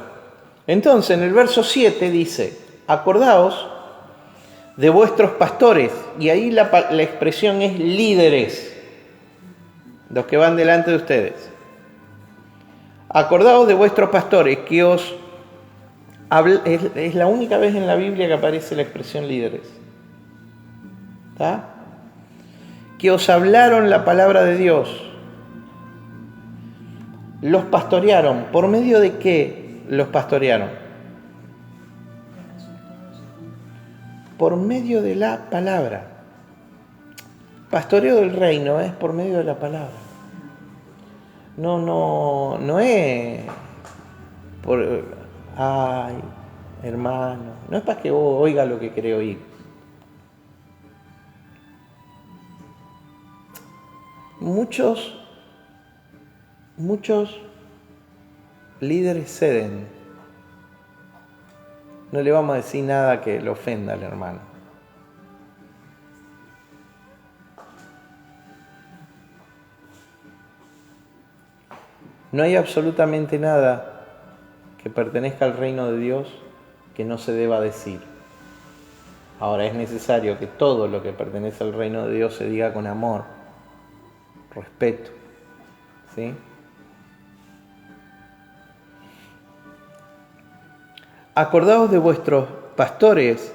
Entonces, en el verso 7 dice, acordaos de vuestros pastores, y ahí la expresión es líderes, los que van delante de ustedes. Acordaos de vuestros pastores, que os es la única vez en la Biblia que aparece la expresión líderes. ¿Está? Que os hablaron la palabra de Dios. Los pastorearon. ¿Por medio de qué los pastorearon? Por medio de la palabra. Pastoreo del reino es por medio de la palabra. No es por, ay, hermano, no es para que vos oiga lo que querés oír. Muchos líderes ceden. No le vamos a decir nada que le ofenda al hermano. No hay absolutamente nada que pertenezca al reino de Dios que no se deba decir. Ahora es necesario que todo lo que pertenece al reino de Dios se diga con amor, respeto, ¿sí? Acordaos de vuestros pastores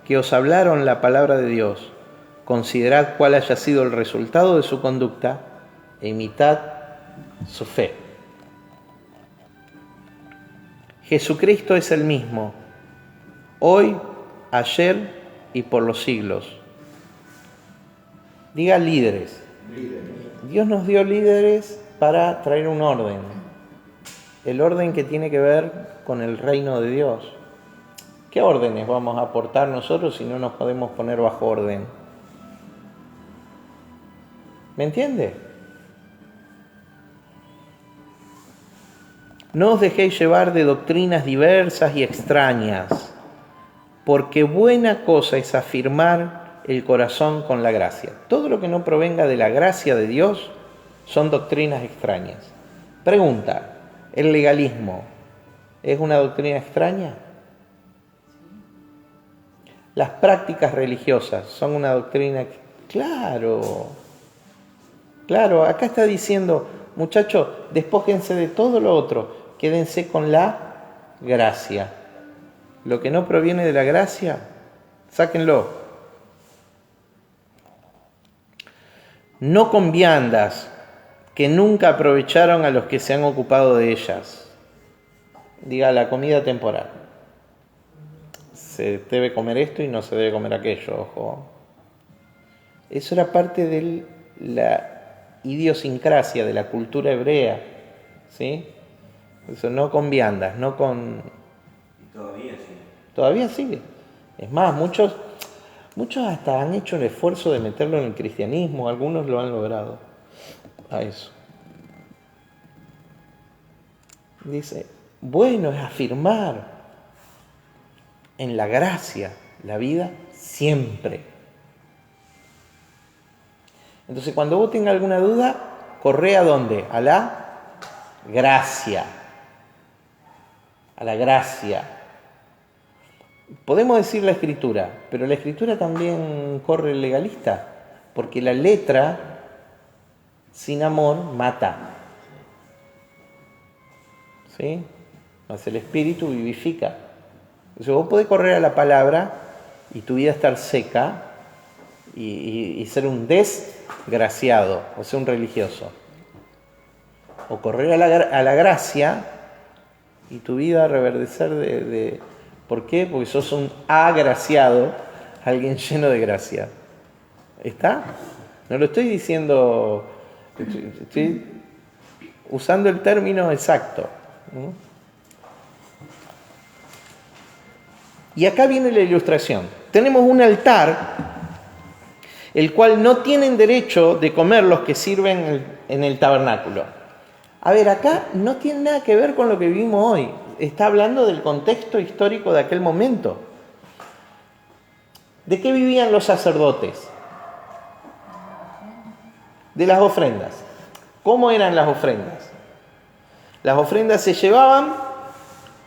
que os hablaron la palabra de Dios. Considerad cuál haya sido el resultado de su conducta e imitad su fe. Jesucristo es el mismo, hoy, ayer y por los siglos. Diga líderes. Dios nos dio líderes para traer un orden. El orden que tiene que ver con el reino de Dios. ¿Qué órdenes vamos a aportar nosotros si no nos podemos poner bajo orden? ¿Me entiende? No os dejéis llevar de doctrinas diversas y extrañas, porque buena cosa es afirmar el corazón con la gracia. Todo lo que no provenga de la gracia de Dios son doctrinas extrañas. Pregunta, ¿el legalismo es una doctrina extraña? ¿Las prácticas religiosas son una doctrina? Claro, acá está diciendo, muchachos, despójense de todo lo otro, quédense con la gracia. Lo que no proviene de la gracia, sáquenlo. No con viandas que nunca aprovecharon a los que se han ocupado de ellas. Diga, la comida temporal. Se debe comer esto y no se debe comer aquello, ojo. Eso era parte de la idiosincrasia de la cultura hebrea, ¿sí? Eso, no con viandas, no con... Y todavía sigue. Todavía sigue. Es más, muchos hasta han hecho el esfuerzo de meterlo en el cristianismo, algunos lo han logrado a eso. Dice, bueno es afirmar en la gracia la vida siempre. Entonces, cuando vos tengas alguna duda, corre ¿a dónde? A la gracia. A la gracia. Podemos decir la Escritura, pero la Escritura también corre el legalista, porque la letra sin amor mata. ¿Sí? Mas el Espíritu vivifica. Entonces vos podés correr a la palabra y tu vida estar seca y ser un desgraciado, o ser un religioso. O correr a la gracia y tu vida reverdecer de... ¿Por qué? Porque sos un agraciado, alguien lleno de gracia. ¿Está? No lo estoy diciendo, estoy usando el término exacto. Y acá viene la ilustración. Tenemos un altar, el cual no tienen derecho de comer los que sirven en el tabernáculo. A ver, acá no tiene nada que ver con lo que vivimos hoy. Está hablando del contexto histórico de aquel momento. ¿De qué vivían los sacerdotes? De las ofrendas. ¿Cómo eran las ofrendas? Las ofrendas se llevaban,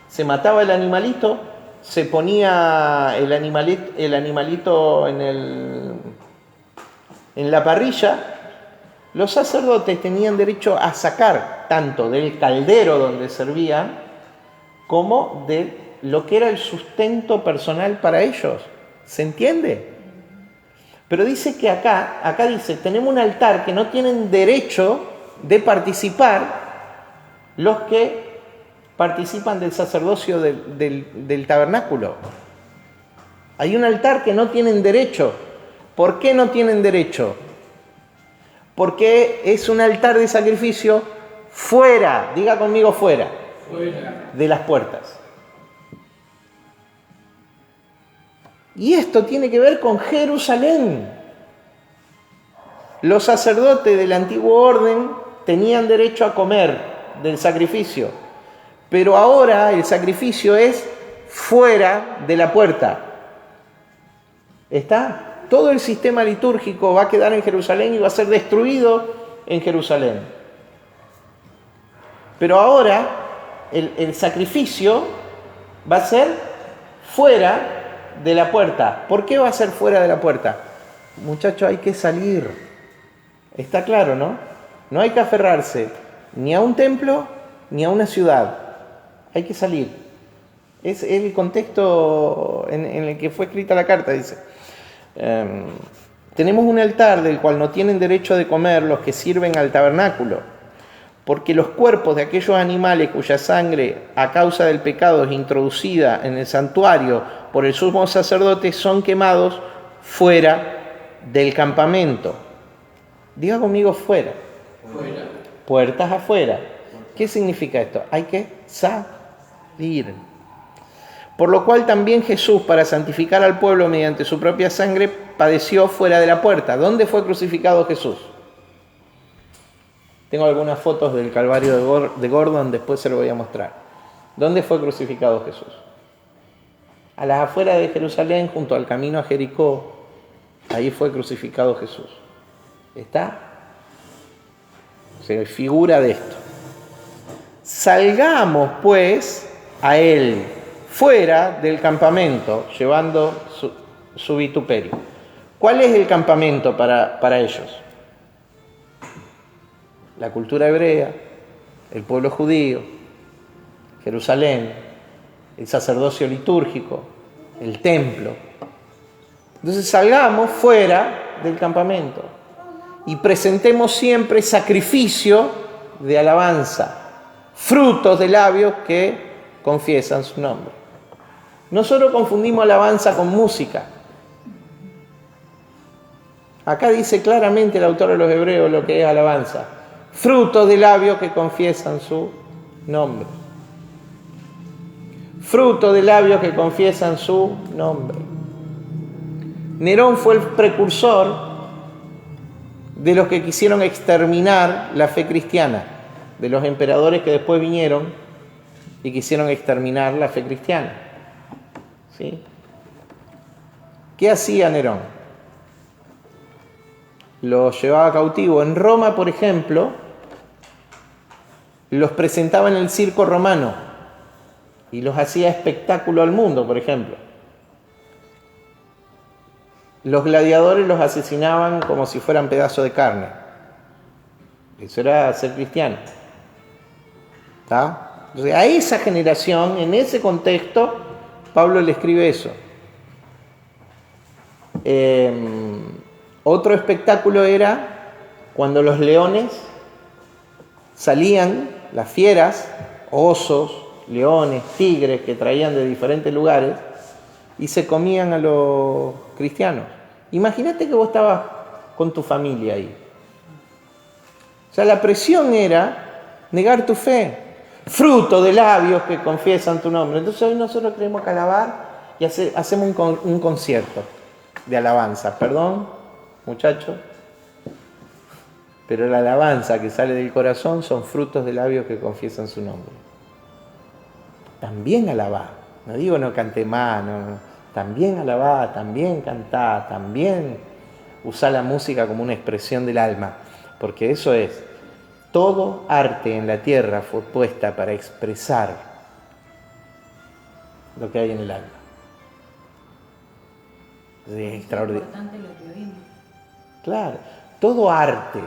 se mataba el animalito, se ponía el animalito en la parrilla. Los sacerdotes tenían derecho a sacar tanto del caldero donde servían como de lo que era el sustento personal para ellos. ¿Se entiende? Pero dice que acá dice, tenemos un altar que no tienen derecho de participar los que participan del sacerdocio del tabernáculo. Hay un altar que no tienen derecho. ¿Por qué no tienen derecho? Porque es un altar de sacrificio fuera, diga conmigo fuera, de las puertas. Y esto tiene que ver con Jerusalén. Los sacerdotes del antiguo orden tenían derecho a comer del sacrificio, pero ahora el sacrificio es fuera de la puerta. ¿Está? Todo el sistema litúrgico va a quedar en Jerusalén y va a ser destruido en Jerusalén. Pero ahora el sacrificio va a ser fuera de la puerta. ¿Por qué va a ser fuera de la puerta? Muchachos, hay que salir. Está claro, ¿no? No hay que aferrarse ni a un templo ni a una ciudad. Hay que salir. Es el contexto en el que fue escrita la carta, dice. Tenemos un altar del cual no tienen derecho de comer los que sirven al tabernáculo, porque los cuerpos de aquellos animales cuya sangre a causa del pecado es introducida en el santuario por el sumo sacerdote son quemados fuera del campamento. Diga conmigo fuera. Fuera. Puertas afuera. ¿Qué significa esto? Hay que salir. Por lo cual también Jesús, para santificar al pueblo mediante su propia sangre, padeció fuera de la puerta. ¿Dónde fue crucificado Jesús? Tengo algunas fotos del Calvario de Gordon, después se lo voy a mostrar. ¿Dónde fue crucificado Jesús? A las afueras de Jerusalén, junto al camino a Jericó. Ahí fue crucificado Jesús. ¿Está? Se figura de esto. Salgamos, pues, a él, fuera del campamento, llevando su vituperio. ¿Cuál es el campamento para ellos? La cultura hebrea, el pueblo judío, Jerusalén, el sacerdocio litúrgico, el templo. Entonces salgamos fuera del campamento y presentemos siempre sacrificio de alabanza, frutos de labios que confiesan su nombre. Nosotros confundimos alabanza con música. Acá dice claramente el autor de los Hebreos lo que es alabanza. Frutos de labios que confiesan su nombre. Frutos de labios que confiesan su nombre. Nerón fue el precursor de los que quisieron exterminar la fe cristiana, de los emperadores que después vinieron y quisieron exterminar la fe cristiana. ¿Sí? ¿Qué hacía Nerón? Los llevaba cautivo. En Roma, por ejemplo, los presentaba en el circo romano y los hacía espectáculo al mundo, por ejemplo. Los gladiadores los asesinaban como si fueran pedazos de carne. Eso era ser cristiano. ¿Está? Entonces, a esa generación, en ese contexto, Pablo le escribe eso. Otro espectáculo era cuando los leones salían, las fieras, osos, leones, tigres que traían de diferentes lugares y se comían a los cristianos. Imagínate que vos estabas con tu familia ahí. O sea, la presión era negar tu fe, fruto de labios que confiesan tu nombre. Entonces hoy nosotros queremos alabar y hacemos un concierto de alabanza. Perdón, muchachos, pero la alabanza que sale del corazón son frutos de labios que confiesan su nombre. También alabá, no digo no canté más, no. También alabá, también cantá, también usá la música como una expresión del alma, porque eso es, todo arte en la tierra fue puesta para expresar lo que hay en el alma. Es extraordinario. Importante lo que oímos. Claro, todo arte.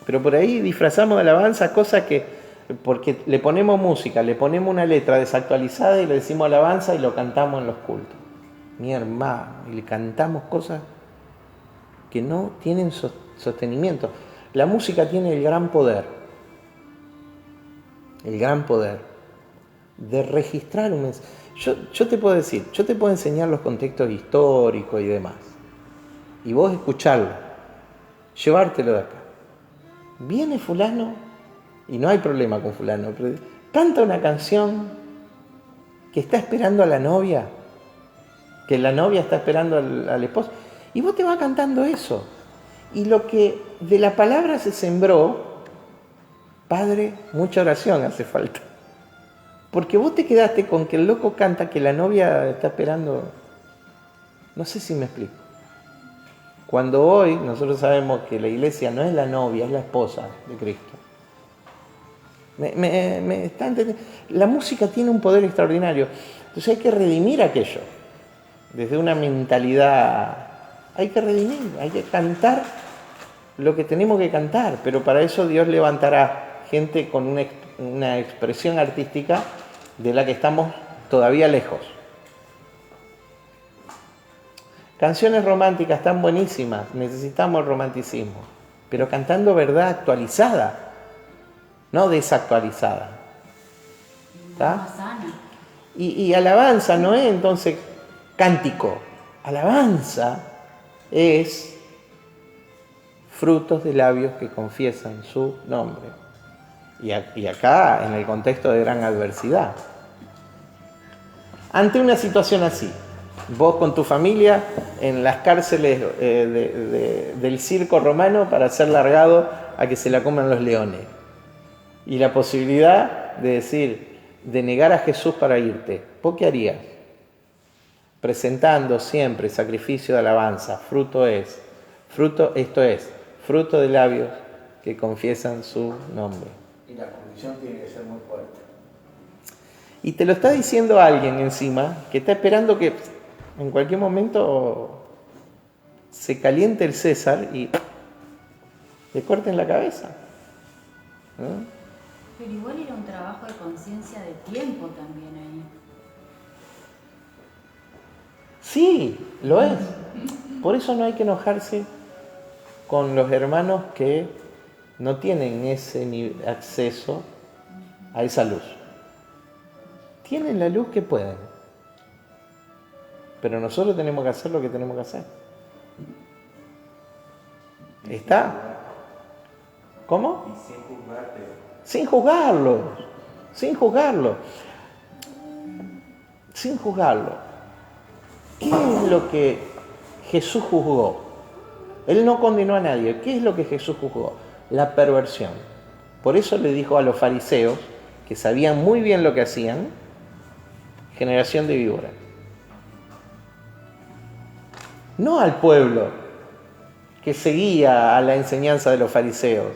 Pero por ahí disfrazamos de alabanza cosas que, porque le ponemos música, le ponemos una letra desactualizada y le decimos alabanza y lo cantamos en los cultos. Mi hermano, y le cantamos cosas que no tienen sostenimiento. La música tiene el gran poder de registrar un mensaje. Yo te puedo decir, yo te puedo enseñar los contextos históricos y demás, y vos escucharlo, llevártelo de acá. Viene fulano, y no hay problema con fulano, pero canta una canción que está esperando a la novia, que la novia está esperando al esposo, y vos te vas cantando eso. Y lo que de la palabra se sembró, Padre, mucha oración hace falta. Porque vos te quedaste con que el loco canta que la novia está esperando. No sé si me explico. Cuando hoy nosotros sabemos que la iglesia no es la novia, es la esposa de Cristo. ¿Me está entendiendo? La música tiene un poder extraordinario. Entonces hay que redimir aquello. Desde una mentalidad, hay que redimir, hay que cantar lo que tenemos que cantar. Pero para eso Dios levantará gente con una expresión artística de la que estamos todavía lejos. Canciones románticas tan buenísimas, necesitamos el romanticismo, pero cantando verdad actualizada, no desactualizada. ¿Está? Más sana. Y alabanza no es entonces cántico. Alabanza es frutos de labios que confiesan su nombre. Y acá, en el contexto de gran adversidad. Ante una situación así, vos con tu familia en las cárceles del circo romano para ser largado a que se la coman los leones. Y la posibilidad de decir, de negar a Jesús para irte. ¿Vos qué harías? Presentando siempre sacrificio de alabanza. Fruto de labios que confiesan su nombre. Y la convicción tiene que ser muy fuerte. Y te lo está diciendo alguien encima que está esperando que en cualquier momento se caliente el César y le corten la cabeza. ¿No? Pero igual era un trabajo de conciencia de tiempo también ahí. Sí, lo es. Por eso no hay que enojarse con los hermanos que no tienen ese acceso a esa luz. Tienen la luz que pueden. Pero nosotros tenemos que hacer lo que tenemos que hacer. ¿Está? ¿Cómo? Y sin juzgarte. Sin juzgarlo. Sin juzgarlo. Sin juzgarlo. ¿Qué es lo que Jesús juzgó? Él no condenó a nadie. ¿Qué es lo que Jesús juzgó? La perversión. Por eso le dijo a los fariseos, que sabían muy bien lo que hacían, generación de víboras. No al pueblo que seguía a la enseñanza de los fariseos,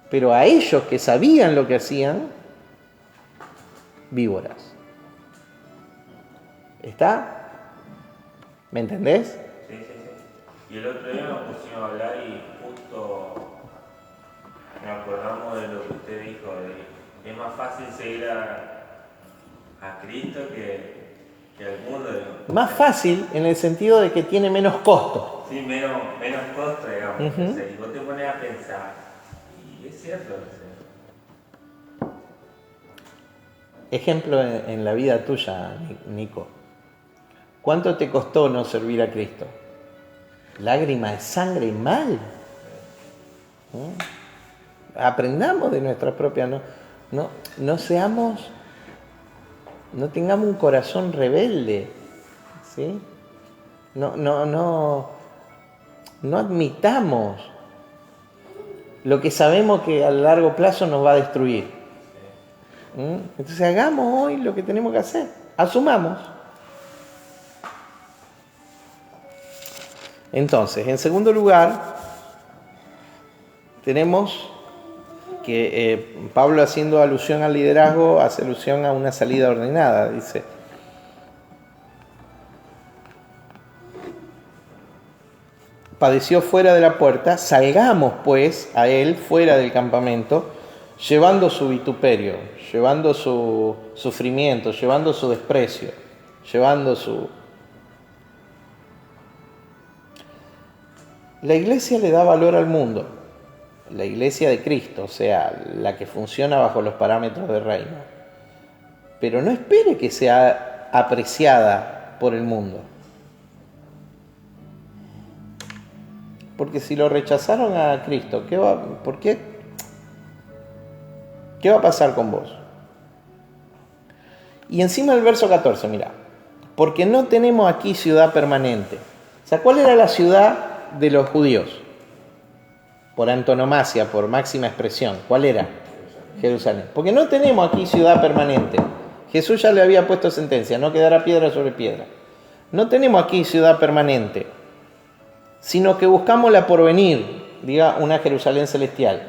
pero a ellos que sabían lo que hacían, víboras. ¿Está? ¿Me entendés? Sí, sí, sí. Y el otro día nos pusimos a hablar y justo nos acordamos de lo que usted dijo, de es más fácil seguir a Cristo que al mundo. Más fácil en el sentido de que tiene menos costo. Sí, menos costo, digamos. Uh-huh. O sea, y vos te pones a pensar, y es cierto. O sea. Ejemplo en la vida tuya, Nico. ¿Cuánto te costó no servir a Cristo? Lágrima de sangre y mal. Aprendamos de nuestra propia... No seamos... No tengamos un corazón rebelde. ¿Sí? No admitamos lo que sabemos que a largo plazo nos va a destruir. Entonces hagamos hoy lo que tenemos que hacer. Asumamos. Entonces, en segundo lugar, tenemos que Pablo, haciendo alusión al liderazgo, hace alusión a una salida ordenada. Dice: padeció fuera de la puerta, salgamos pues a él fuera del campamento, llevando su vituperio, llevando su sufrimiento, llevando su desprecio, llevando su... La iglesia le da valor al mundo, la iglesia de Cristo, o sea, la que funciona bajo los parámetros del reino. Pero no espere que sea apreciada por el mundo. Porque si lo rechazaron a Cristo, ¿qué va a pasar con vos? Y encima el verso 14, mira, porque no tenemos aquí ciudad permanente. O sea, ¿cuál era la ciudad de los judíos? Por antonomasia, por máxima expresión, ¿cuál era? Jerusalén. Porque no tenemos aquí ciudad permanente. Jesús ya le había puesto sentencia, no quedará piedra sobre piedra. No tenemos aquí ciudad permanente, sino que buscamos la porvenir, diga, una Jerusalén celestial,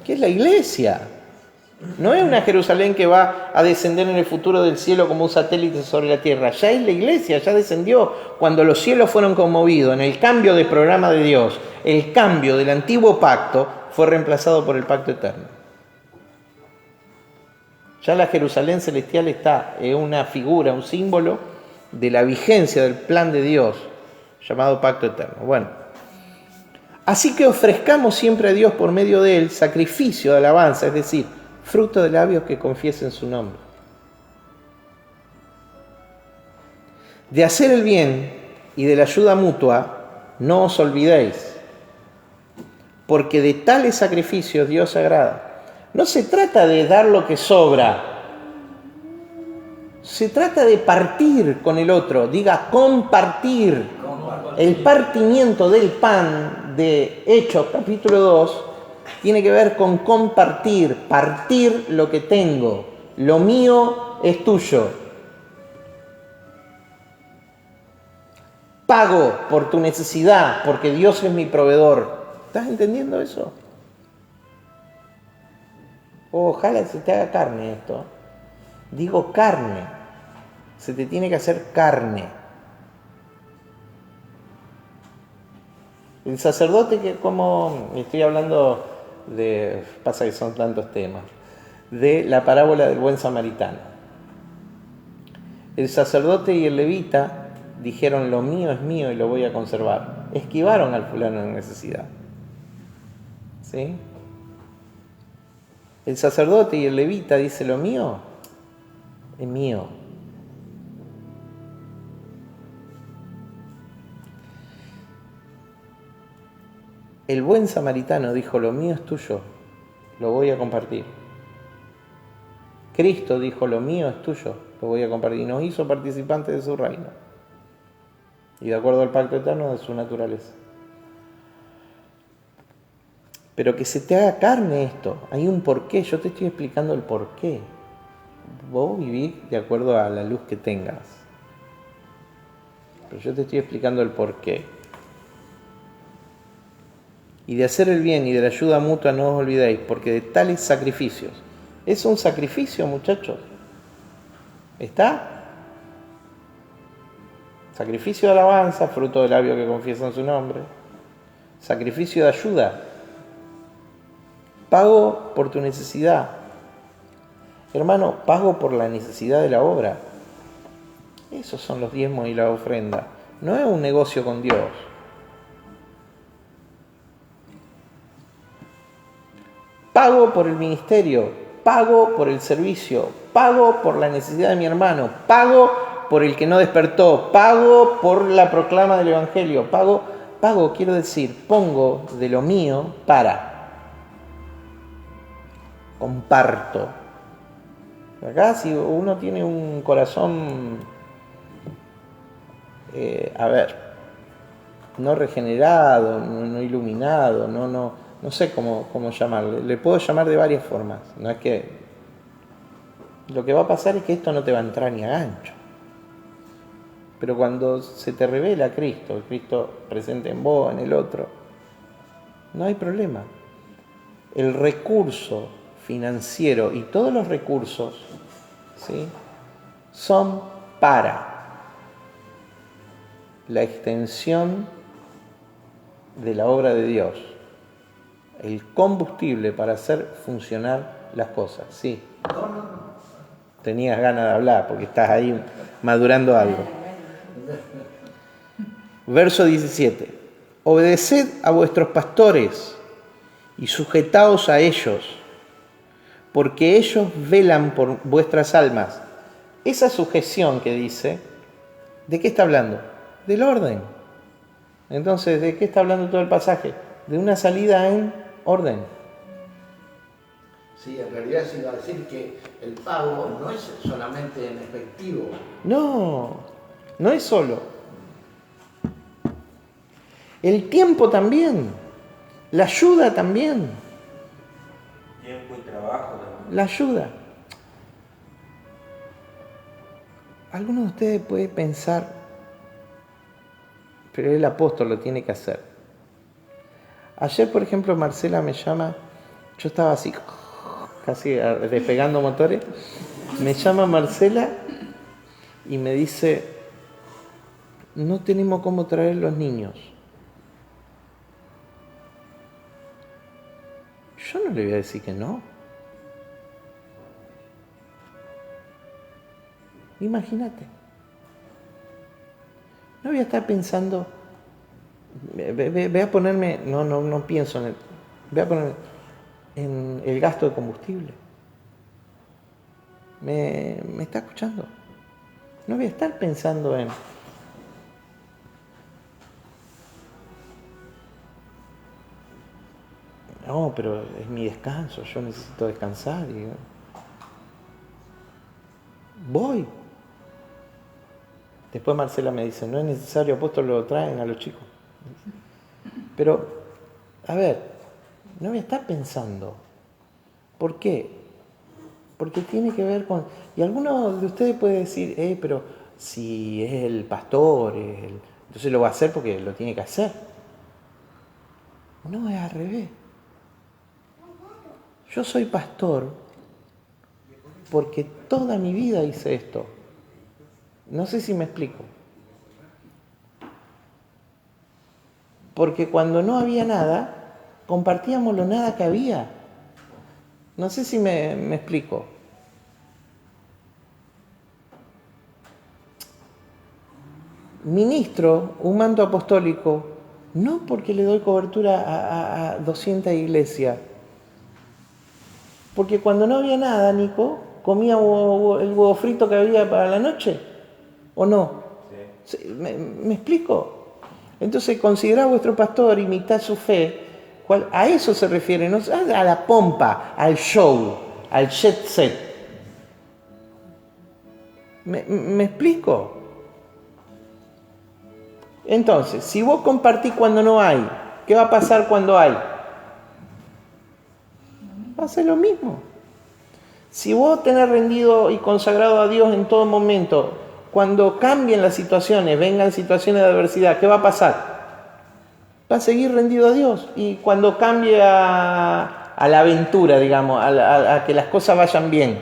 que es la iglesia. No es una Jerusalén que va a descender en el futuro del cielo como un satélite sobre la tierra. Ya es la iglesia, ya descendió cuando los cielos fueron conmovidos en el cambio de programa de Dios. El cambio del antiguo pacto fue reemplazado por el pacto eterno. Ya la Jerusalén celestial está, es una figura, un símbolo de la vigencia del plan de Dios llamado pacto eterno. Bueno, Así que ofrezcamos siempre a Dios por medio de él sacrificio de alabanza, es decir, fruto de labios que confiesen su nombre. De hacer el bien y de la ayuda mutua, no os olvidéis, porque de tales sacrificios Dios se agrada. No se trata de dar lo que sobra, se trata de partir con el otro, diga compartir. El partimiento del pan de Hechos capítulo 2 tiene que ver con compartir, partir lo que tengo, lo mío es tuyo. Pago por tu necesidad, porque Dios es mi proveedor. ¿Estás entendiendo eso? Ojalá se te haga carne esto. Digo carne. Se te tiene que hacer carne. El sacerdote que, como estoy hablando de, pasa que son tantos temas, de la parábola del buen samaritano. El sacerdote y el levita dijeron, lo mío es mío y lo voy a conservar. Esquivaron al fulano en necesidad. ¿Sí? El sacerdote y el levita dice, lo mío es mío. El buen samaritano dijo, lo mío es tuyo, lo voy a compartir. Cristo dijo, lo mío es tuyo, lo voy a compartir. Y nos hizo participantes de su reino. Y de acuerdo al pacto eterno de su naturaleza. Pero que se te haga carne esto. Hay un porqué. Yo te estoy explicando el porqué. Vos vivís de acuerdo a la luz que tengas. Pero yo te estoy explicando el porqué. Y de hacer el bien y de la ayuda mutua no os olvidéis, porque de tales sacrificios. Es un sacrificio, muchachos. ¿Está? Sacrificio de alabanza, fruto del labio que confiesan su nombre. Sacrificio de ayuda. Pago por tu necesidad. Hermano, pago por la necesidad de la obra. Esos son los diezmos y la ofrenda. No es un negocio con Dios. Pago por el ministerio, pago por el servicio, pago por la necesidad de mi hermano, pago por el que no despertó, pago por la proclama del Evangelio, pago, quiero decir, pongo de lo mío comparto. Acá si uno tiene un corazón, no regenerado, no iluminado, no sé cómo llamarle. Le puedo llamar de varias formas. No es que... Lo que va a pasar es que esto no te va a entrar ni a gancho. Pero cuando se te revela Cristo, el Cristo presente en vos, en el otro, no hay problema. El recurso financiero y todos los recursos, ¿sí?, son para la extensión de la obra de Dios. El combustible para hacer funcionar las cosas, sí. Tenías ganas de hablar porque estás ahí madurando algo. Verso 17. Obedeced a vuestros pastores y sujetaos a ellos, porque ellos velan por vuestras almas. Esa sujeción que dice, ¿de qué está hablando? Del orden. Entonces, ¿de qué está hablando todo el pasaje? De una salida en orden. Sí, en realidad se iba a decir que el pago no es solamente en efectivo. No es solo. El tiempo también. La ayuda también. Tiempo y trabajo también. La ayuda. Algunos de ustedes pueden pensar, pero el apóstol lo tiene que hacer. Ayer, por ejemplo, Marcela me llama, yo estaba así, casi despegando motores, me llama Marcela y me dice, no tenemos cómo traer los niños. Yo no le voy a decir que no. Imagínate. No voy a estar pensando, Ve a ponerme, no pienso en ve a ponerme en el gasto de combustible. ¿Me está escuchando? No voy a estar pensando en... No, pero es mi descanso, yo necesito descansar. Voy. Después Marcela me dice, no es necesario, apóstol, lo traen a los chicos. Pero, a ver, no voy a estar pensando. ¿Por qué? Porque tiene que ver con... Y alguno de ustedes puede decir, pero si es el pastor, entonces lo va a hacer porque lo tiene que hacer. No, es al revés. Yo soy pastor porque toda mi vida hice esto. No sé si me explico. Porque cuando no había nada, compartíamos lo nada que había. No sé si me explico. Ministro un manto apostólico, no porque le doy cobertura a 200 iglesias. Porque cuando no había nada, Nico, comía el huevo frito que había para la noche. ¿O no? Sí. ¿Me explico? Entonces, considerad a vuestro pastor, imitad su fe. A eso se refiere, no a la pompa, al show, al jet set. ¿Me explico? Entonces, si vos compartís cuando no hay, ¿qué va a pasar cuando hay? Va a ser lo mismo. Si vos tenés rendido y consagrado a Dios en todo momento, cuando cambien las situaciones, vengan situaciones de adversidad, ¿qué va a pasar? Va a seguir rendido a Dios. Y cuando cambie a la aventura, digamos, a que las cosas vayan bien,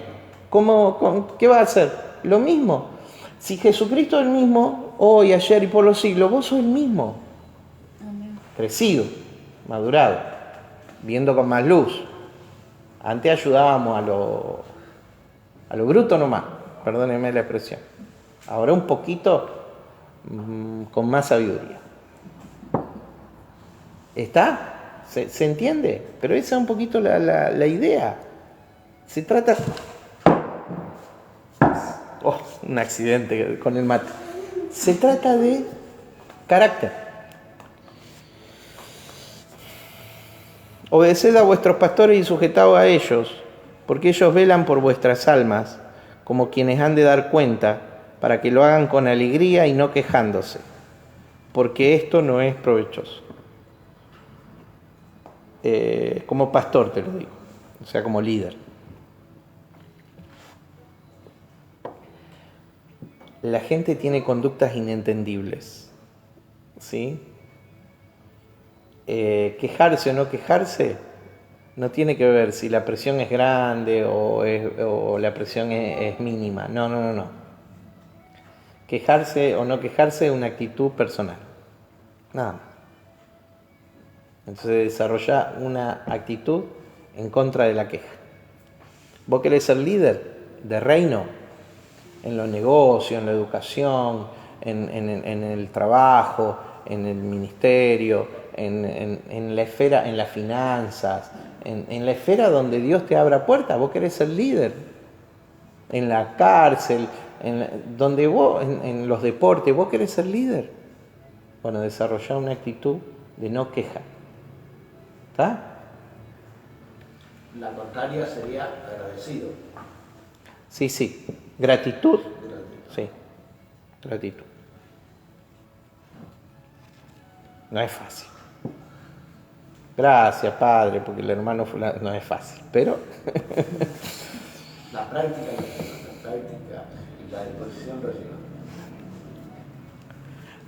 ¿qué va a hacer? Lo mismo. Si Jesucristo es el mismo, hoy, ayer y por los siglos, vos sos el mismo. Amén. Crecido, madurado, viendo con más luz. Antes ayudábamos a lo bruto nomás, perdónenme la expresión. Ahora un poquito con más sabiduría. ¿Está? ¿Se entiende? Pero esa es un poquito la idea. Se trata... Oh, un accidente con el mate. Se trata de carácter. Obedeced a vuestros pastores y sujetaos a ellos, porque ellos velan por vuestras almas, como quienes han de dar cuenta, para que lo hagan con alegría y no quejándose, porque esto no es provechoso. Como pastor te lo digo, o sea, como líder. La gente tiene conductas inentendibles, ¿sí? Quejarse o no quejarse no tiene que ver si la presión es grande o la presión es mínima. No. Quejarse o no quejarse es una actitud personal. Nada más. Entonces desarrolla una actitud en contra de la queja. ¿Vos querés ser líder de reino? En los negocios, en la educación, en el trabajo, en el ministerio, en la esfera, en las finanzas, en la esfera donde Dios te abra puertas. Vos querés ser líder. En la cárcel, donde vos, en los deportes, vos querés ser líder. Bueno, desarrollar una actitud de no queja. ¿Está? La contraria sería agradecido. Sí. Gratitud. Sí. Gratitud. No es fácil. Gracias, Padre, porque el hermano no es fácil, pero... La práctica y la disposición reciba.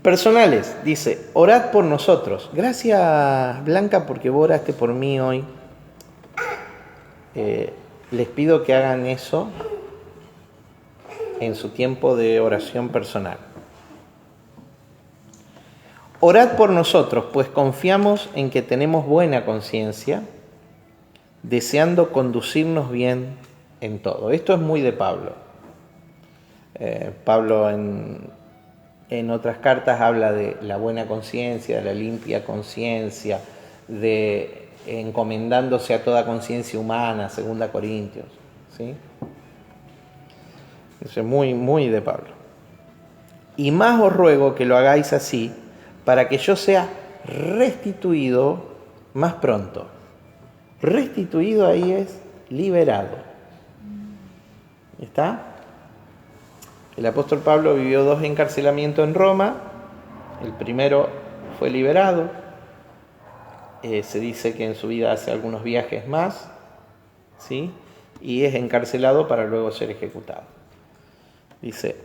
Personales, dice, orad por nosotros. Gracias, Blanca, porque vos oraste por mí hoy. Les pido que hagan eso en su tiempo de oración personal. Orad por nosotros, pues confiamos en que tenemos buena conciencia, deseando conducirnos bien en todo. Esto es muy de Pablo. Pablo en En otras cartas habla de la buena conciencia, de la limpia conciencia, de encomendándose a toda conciencia humana, 2 Corintios. ¿Sí? Eso es muy, muy de Pablo. Y más os ruego que lo hagáis así, para que yo sea restituido más pronto. Restituido ahí es liberado. ¿Está? El apóstol Pablo vivió 2 encarcelamientos en Roma. El primero fue liberado. Se dice que en su vida hace algunos viajes más, ¿sí? Y es encarcelado para luego ser ejecutado. Dice,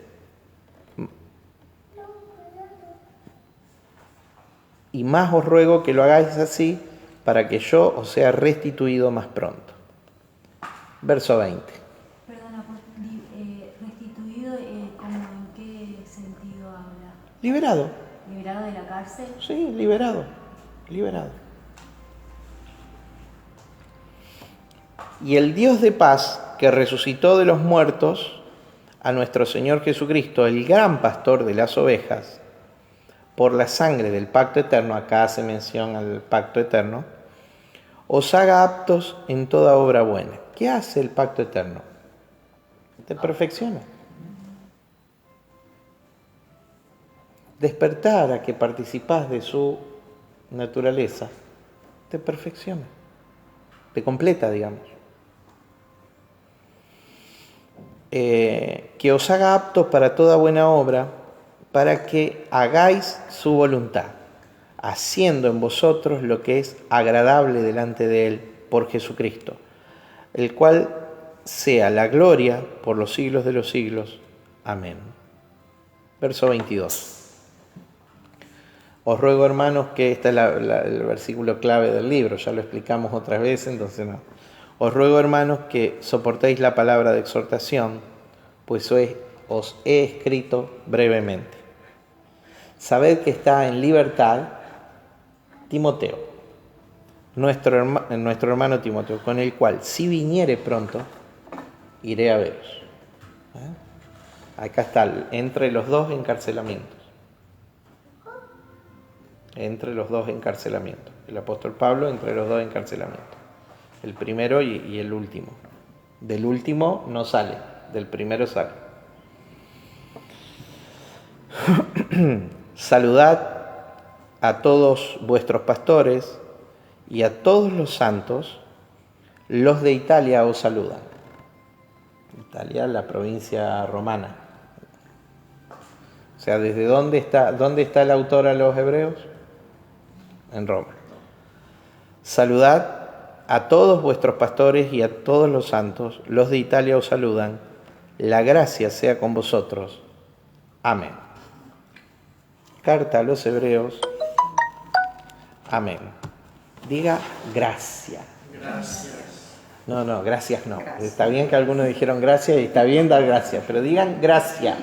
y más os ruego que lo hagáis así, para que yo os sea restituido más pronto. Verso 20. Perdona, restituido, ¿cómo, en qué sentido habla? Liberado. ¿Liberado de la cárcel? Sí, liberado. Liberado. Y el Dios de paz, que resucitó de los muertos a nuestro Señor Jesucristo, el gran pastor de las ovejas, por la sangre del pacto eterno, acá hace mención al pacto eterno, os haga aptos en toda obra buena. ¿Qué hace el pacto eterno? Te perfecciona. Despertar a que participás de su naturaleza, te perfecciona, te completa, digamos. Que os haga aptos para toda buena obra, para que hagáis su voluntad, haciendo en vosotros lo que es agradable delante de Él por Jesucristo, el cual sea la gloria por los siglos de los siglos. Amén. Verso 22. Os ruego, hermanos, que este es el versículo clave del libro, ya lo explicamos otras veces, entonces no. Os ruego, hermanos, que soportéis la palabra de exhortación, pues os he escrito brevemente. Sabed que está en libertad Timoteo, nuestro hermano Timoteo, con el cual, si viniere pronto, iré a veros. Acá está, entre los 2 encarcelamientos. Entre los 2 encarcelamientos. El apóstol Pablo entre los 2 encarcelamientos. El primero y el último. Del último no sale, del primero sale. Saludad a todos vuestros pastores y a todos los santos. Los de Italia os saludan. Italia, la provincia romana. O sea, ¿desde dónde está el autor a los hebreos? En Roma. Saludad a todos vuestros pastores y a todos los santos. Los de Italia os saludan. La gracia sea con vosotros. Amén. Carta a los hebreos. Amén. Diga gracia. Gracias. No, gracias no. Está bien que algunos dijeron gracias y está bien dar gracias, pero digan gracia.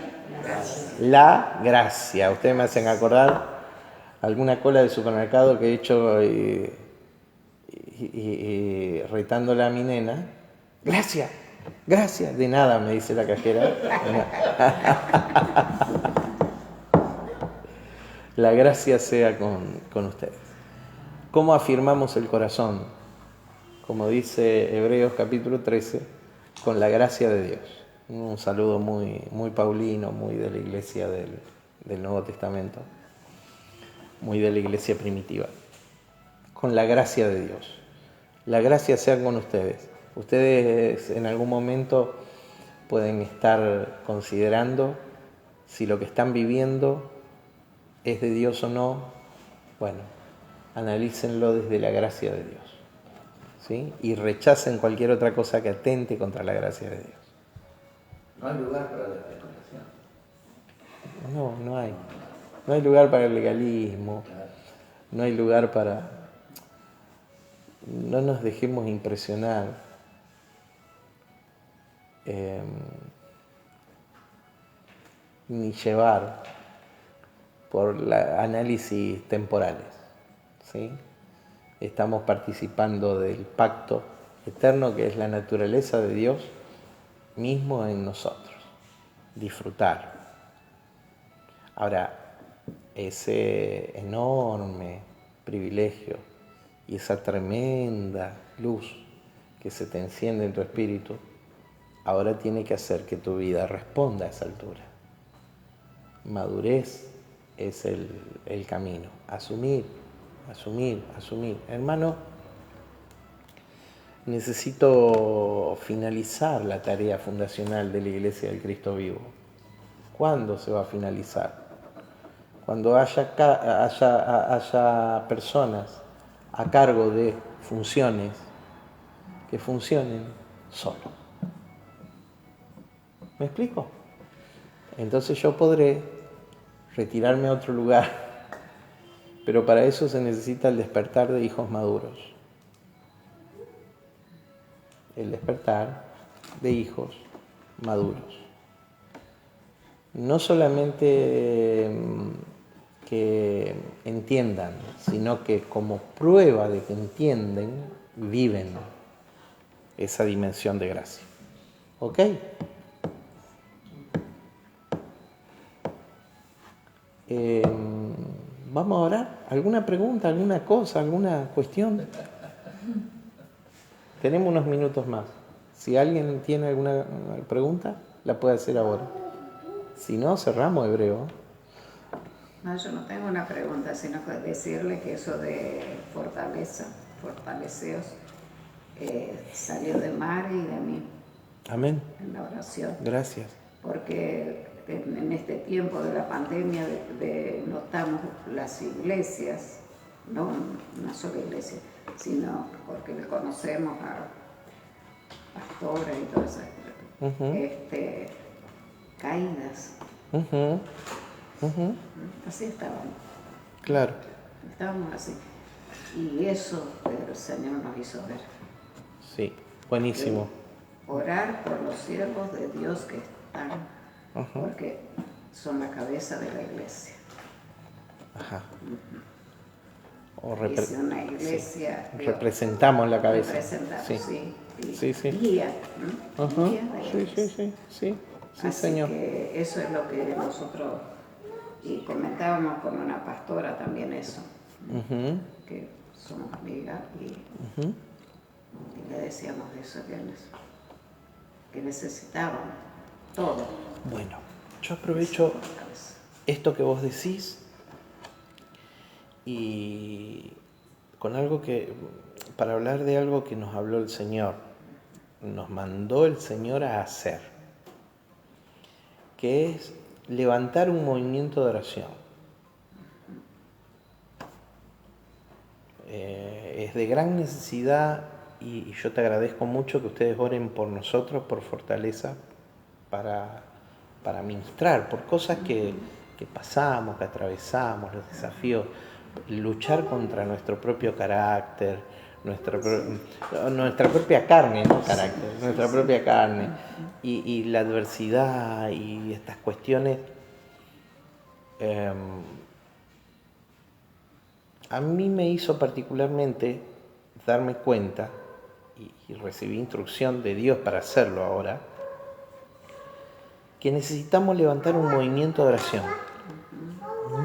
Gracias. La gracia. Ustedes me hacen acordar alguna cola de supermercado que he hecho y retándole a mi nena. Gracias, gracias. De nada, me dice la cajera. La gracia sea con ustedes. ¿Cómo afirmamos el corazón? Como dice Hebreos capítulo 13, con la gracia de Dios. Un saludo muy, muy paulino, muy de la iglesia del Nuevo Testamento, muy de la iglesia primitiva. Con la gracia de Dios. La gracia sea con ustedes. Ustedes en algún momento pueden estar considerando si lo que están viviendo es de Dios o no. Bueno, analícenlo desde la gracia de Dios. ¿Sí? Y rechacen cualquier otra cosa que atente contra la gracia de Dios. No hay lugar para la especulación. No hay. No hay lugar para el legalismo. No hay lugar para... No nos dejemos impresionar. Ni llevar por análisis temporales. ¿Sí? Estamos participando del pacto eterno que es la naturaleza de Dios mismo en nosotros. Disfrutar. Ahora, ese enorme privilegio y esa tremenda luz que se te enciende en tu espíritu, ahora tiene que hacer que tu vida responda a esa altura. Madurez es el camino. Asumir. Hermano, necesito finalizar la tarea fundacional de la Iglesia del Cristo Vivo. ¿Cuándo se va a finalizar? Cuando haya personas a cargo de funciones que funcionen solo. ¿Me explico? Entonces yo podré retirarme a otro lugar, pero para eso se necesita el despertar de hijos maduros. El despertar de hijos maduros. No solamente que entiendan, sino que como prueba de que entienden, viven esa dimensión de gracia. ¿Ok? Vamos a orar. ¿Alguna pregunta, alguna cosa, alguna cuestión? Tenemos unos minutos más. Si alguien tiene alguna pregunta, la puede hacer ahora. Si no, cerramos Hebreo. No, yo no tengo una pregunta, sino que decirle que eso de fortaleceos, salió de Mari y de mí. Amén. En la oración. Gracias. Porque en este tiempo de la pandemia notamos las iglesias, no una sola iglesia, sino porque le conocemos a pastores y todas esas cosas, caídas. Así estábamos. Claro. Estábamos así. Y eso el Señor nos hizo ver. Sí, buenísimo. Orar por los siervos de Dios que están, porque son la cabeza de la iglesia. Ajá. Y si una iglesia... Sí. Representamos la cabeza. Representamos, sí. Sí. Guía. Guía Sí, así señor. Que eso es lo que nosotros... Y comentábamos con una pastora también eso. Que somos amigas y le decíamos eso, que necesitaban todo. Bueno, yo aprovecho esto que vos decís y con algo para hablar de algo que nos habló el Señor, nos mandó el Señor a hacer, que es levantar un movimiento de oración. Es de gran necesidad y yo te agradezco mucho que ustedes oren por nosotros, por fortaleza, para ministrar, por cosas que pasamos, que atravesamos, los desafíos, luchar contra nuestro propio carácter, nuestra propia carne, no carácter, nuestra propia carne, y la adversidad y estas cuestiones. A mí me hizo particularmente darme cuenta, y recibí instrucción de Dios para hacerlo ahora, que necesitamos levantar un movimiento de oración.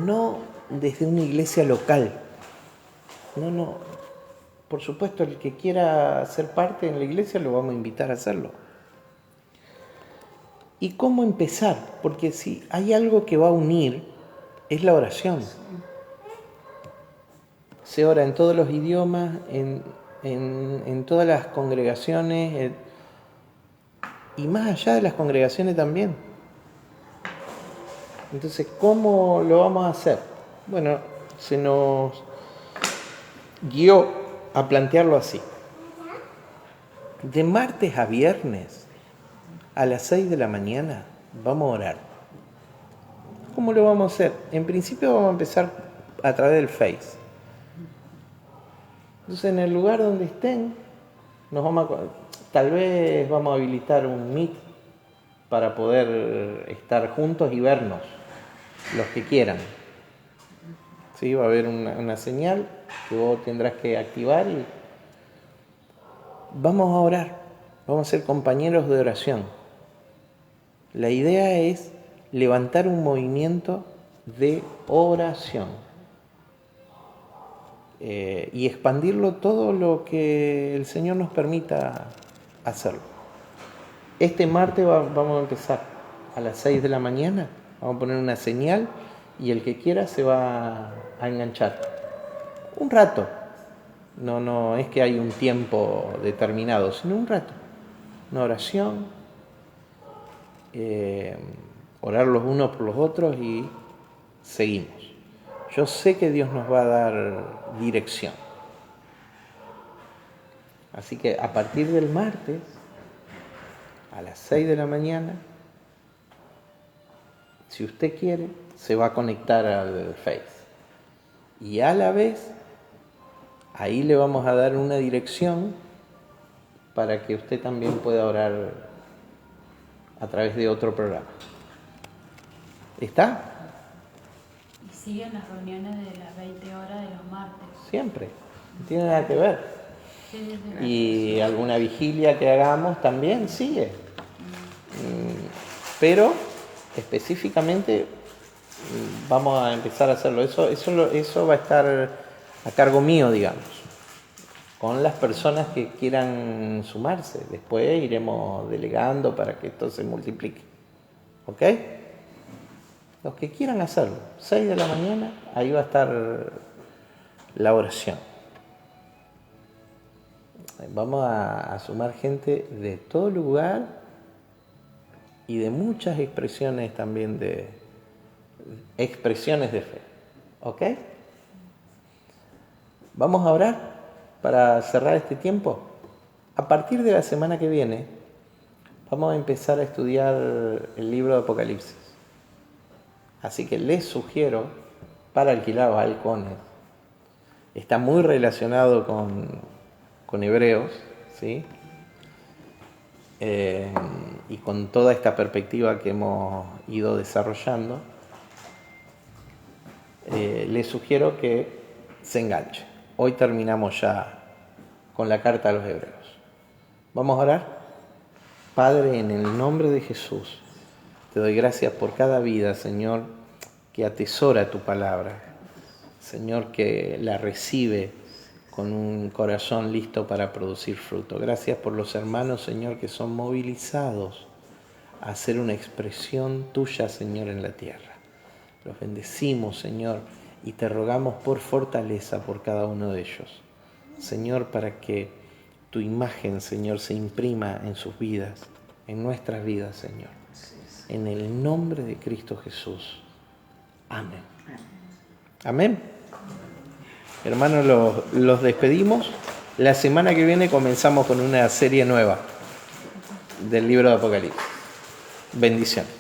No desde una iglesia local. No. Por supuesto, el que quiera ser parte en la iglesia lo vamos a invitar a hacerlo. ¿Y cómo empezar? Porque si hay algo que va a unir, es la oración. Se ora en todos los idiomas, en todas las congregaciones, y más allá de las congregaciones también. Entonces, ¿cómo lo vamos a hacer? Bueno, se nos guió a plantearlo así. De martes a viernes, a las 6 de la mañana, vamos a orar. ¿Cómo lo vamos a hacer? En principio vamos a empezar a través del Face. Entonces, en el lugar donde estén, tal vez vamos a habilitar un Meet para poder estar juntos y vernos, los que quieran. ¿Sí? Va a haber una señal que vos tendrás que activar y vamos a orar, vamos a ser compañeros de oración. La idea es levantar un movimiento de oración. Y expandirlo todo lo que el Señor nos permita hacerlo. Este martes vamos a empezar a las 6 de la mañana. Vamos a poner una señal y el que quiera se va a enganchar. Un rato. No es que hay un tiempo determinado, sino un rato. Una oración. Orar los unos por los otros y seguimos. Yo sé que Dios nos va a dar dirección. Así que a partir del martes, a las 6 de la mañana, si usted quiere, se va a conectar al Face. Y a la vez, ahí le vamos a dar una dirección para que usted también pueda orar a través de otro programa. ¿Está? Y siguen las reuniones de las 20 horas de los martes. Siempre. No tiene nada que ver. Sí, desde Y alguna vigilia que hagamos también sigue. Pero específicamente vamos a empezar a hacerlo. Eso va a estar a cargo mío, digamos, con las personas que quieran sumarse. Después iremos delegando para que esto se multiplique. ¿Ok? Los que quieran hacerlo, 6 de la mañana, ahí va a estar la oración. Vamos a sumar gente de todo lugar y de muchas expresiones también de fe. ¿Ok? Vamos a orar para cerrar este tiempo. A partir de la semana que viene, vamos a empezar a estudiar el libro de Apocalipsis. Así que les sugiero, para alquilar balcones, está muy relacionado con Hebreos, ¿sí? Y con toda esta perspectiva que hemos ido desarrollando, les sugiero que se enganche. Hoy terminamos ya con la carta a los Hebreos. Vamos a orar. Padre, en el nombre de Jesús, te doy gracias por cada vida, Señor, que atesora tu palabra. Señor, que la recibe con un corazón listo para producir fruto. Gracias por los hermanos, Señor, que son movilizados a hacer una expresión tuya, Señor, en la tierra. Los bendecimos, Señor, y te rogamos por fortaleza por cada uno de ellos. Señor, para que tu imagen, Señor, se imprima en sus vidas, en nuestras vidas, Señor. En el nombre de Cristo Jesús. Amén. Amén. Hermanos, los despedimos. La semana que viene comenzamos con una serie nueva del libro de Apocalipsis. Bendiciones.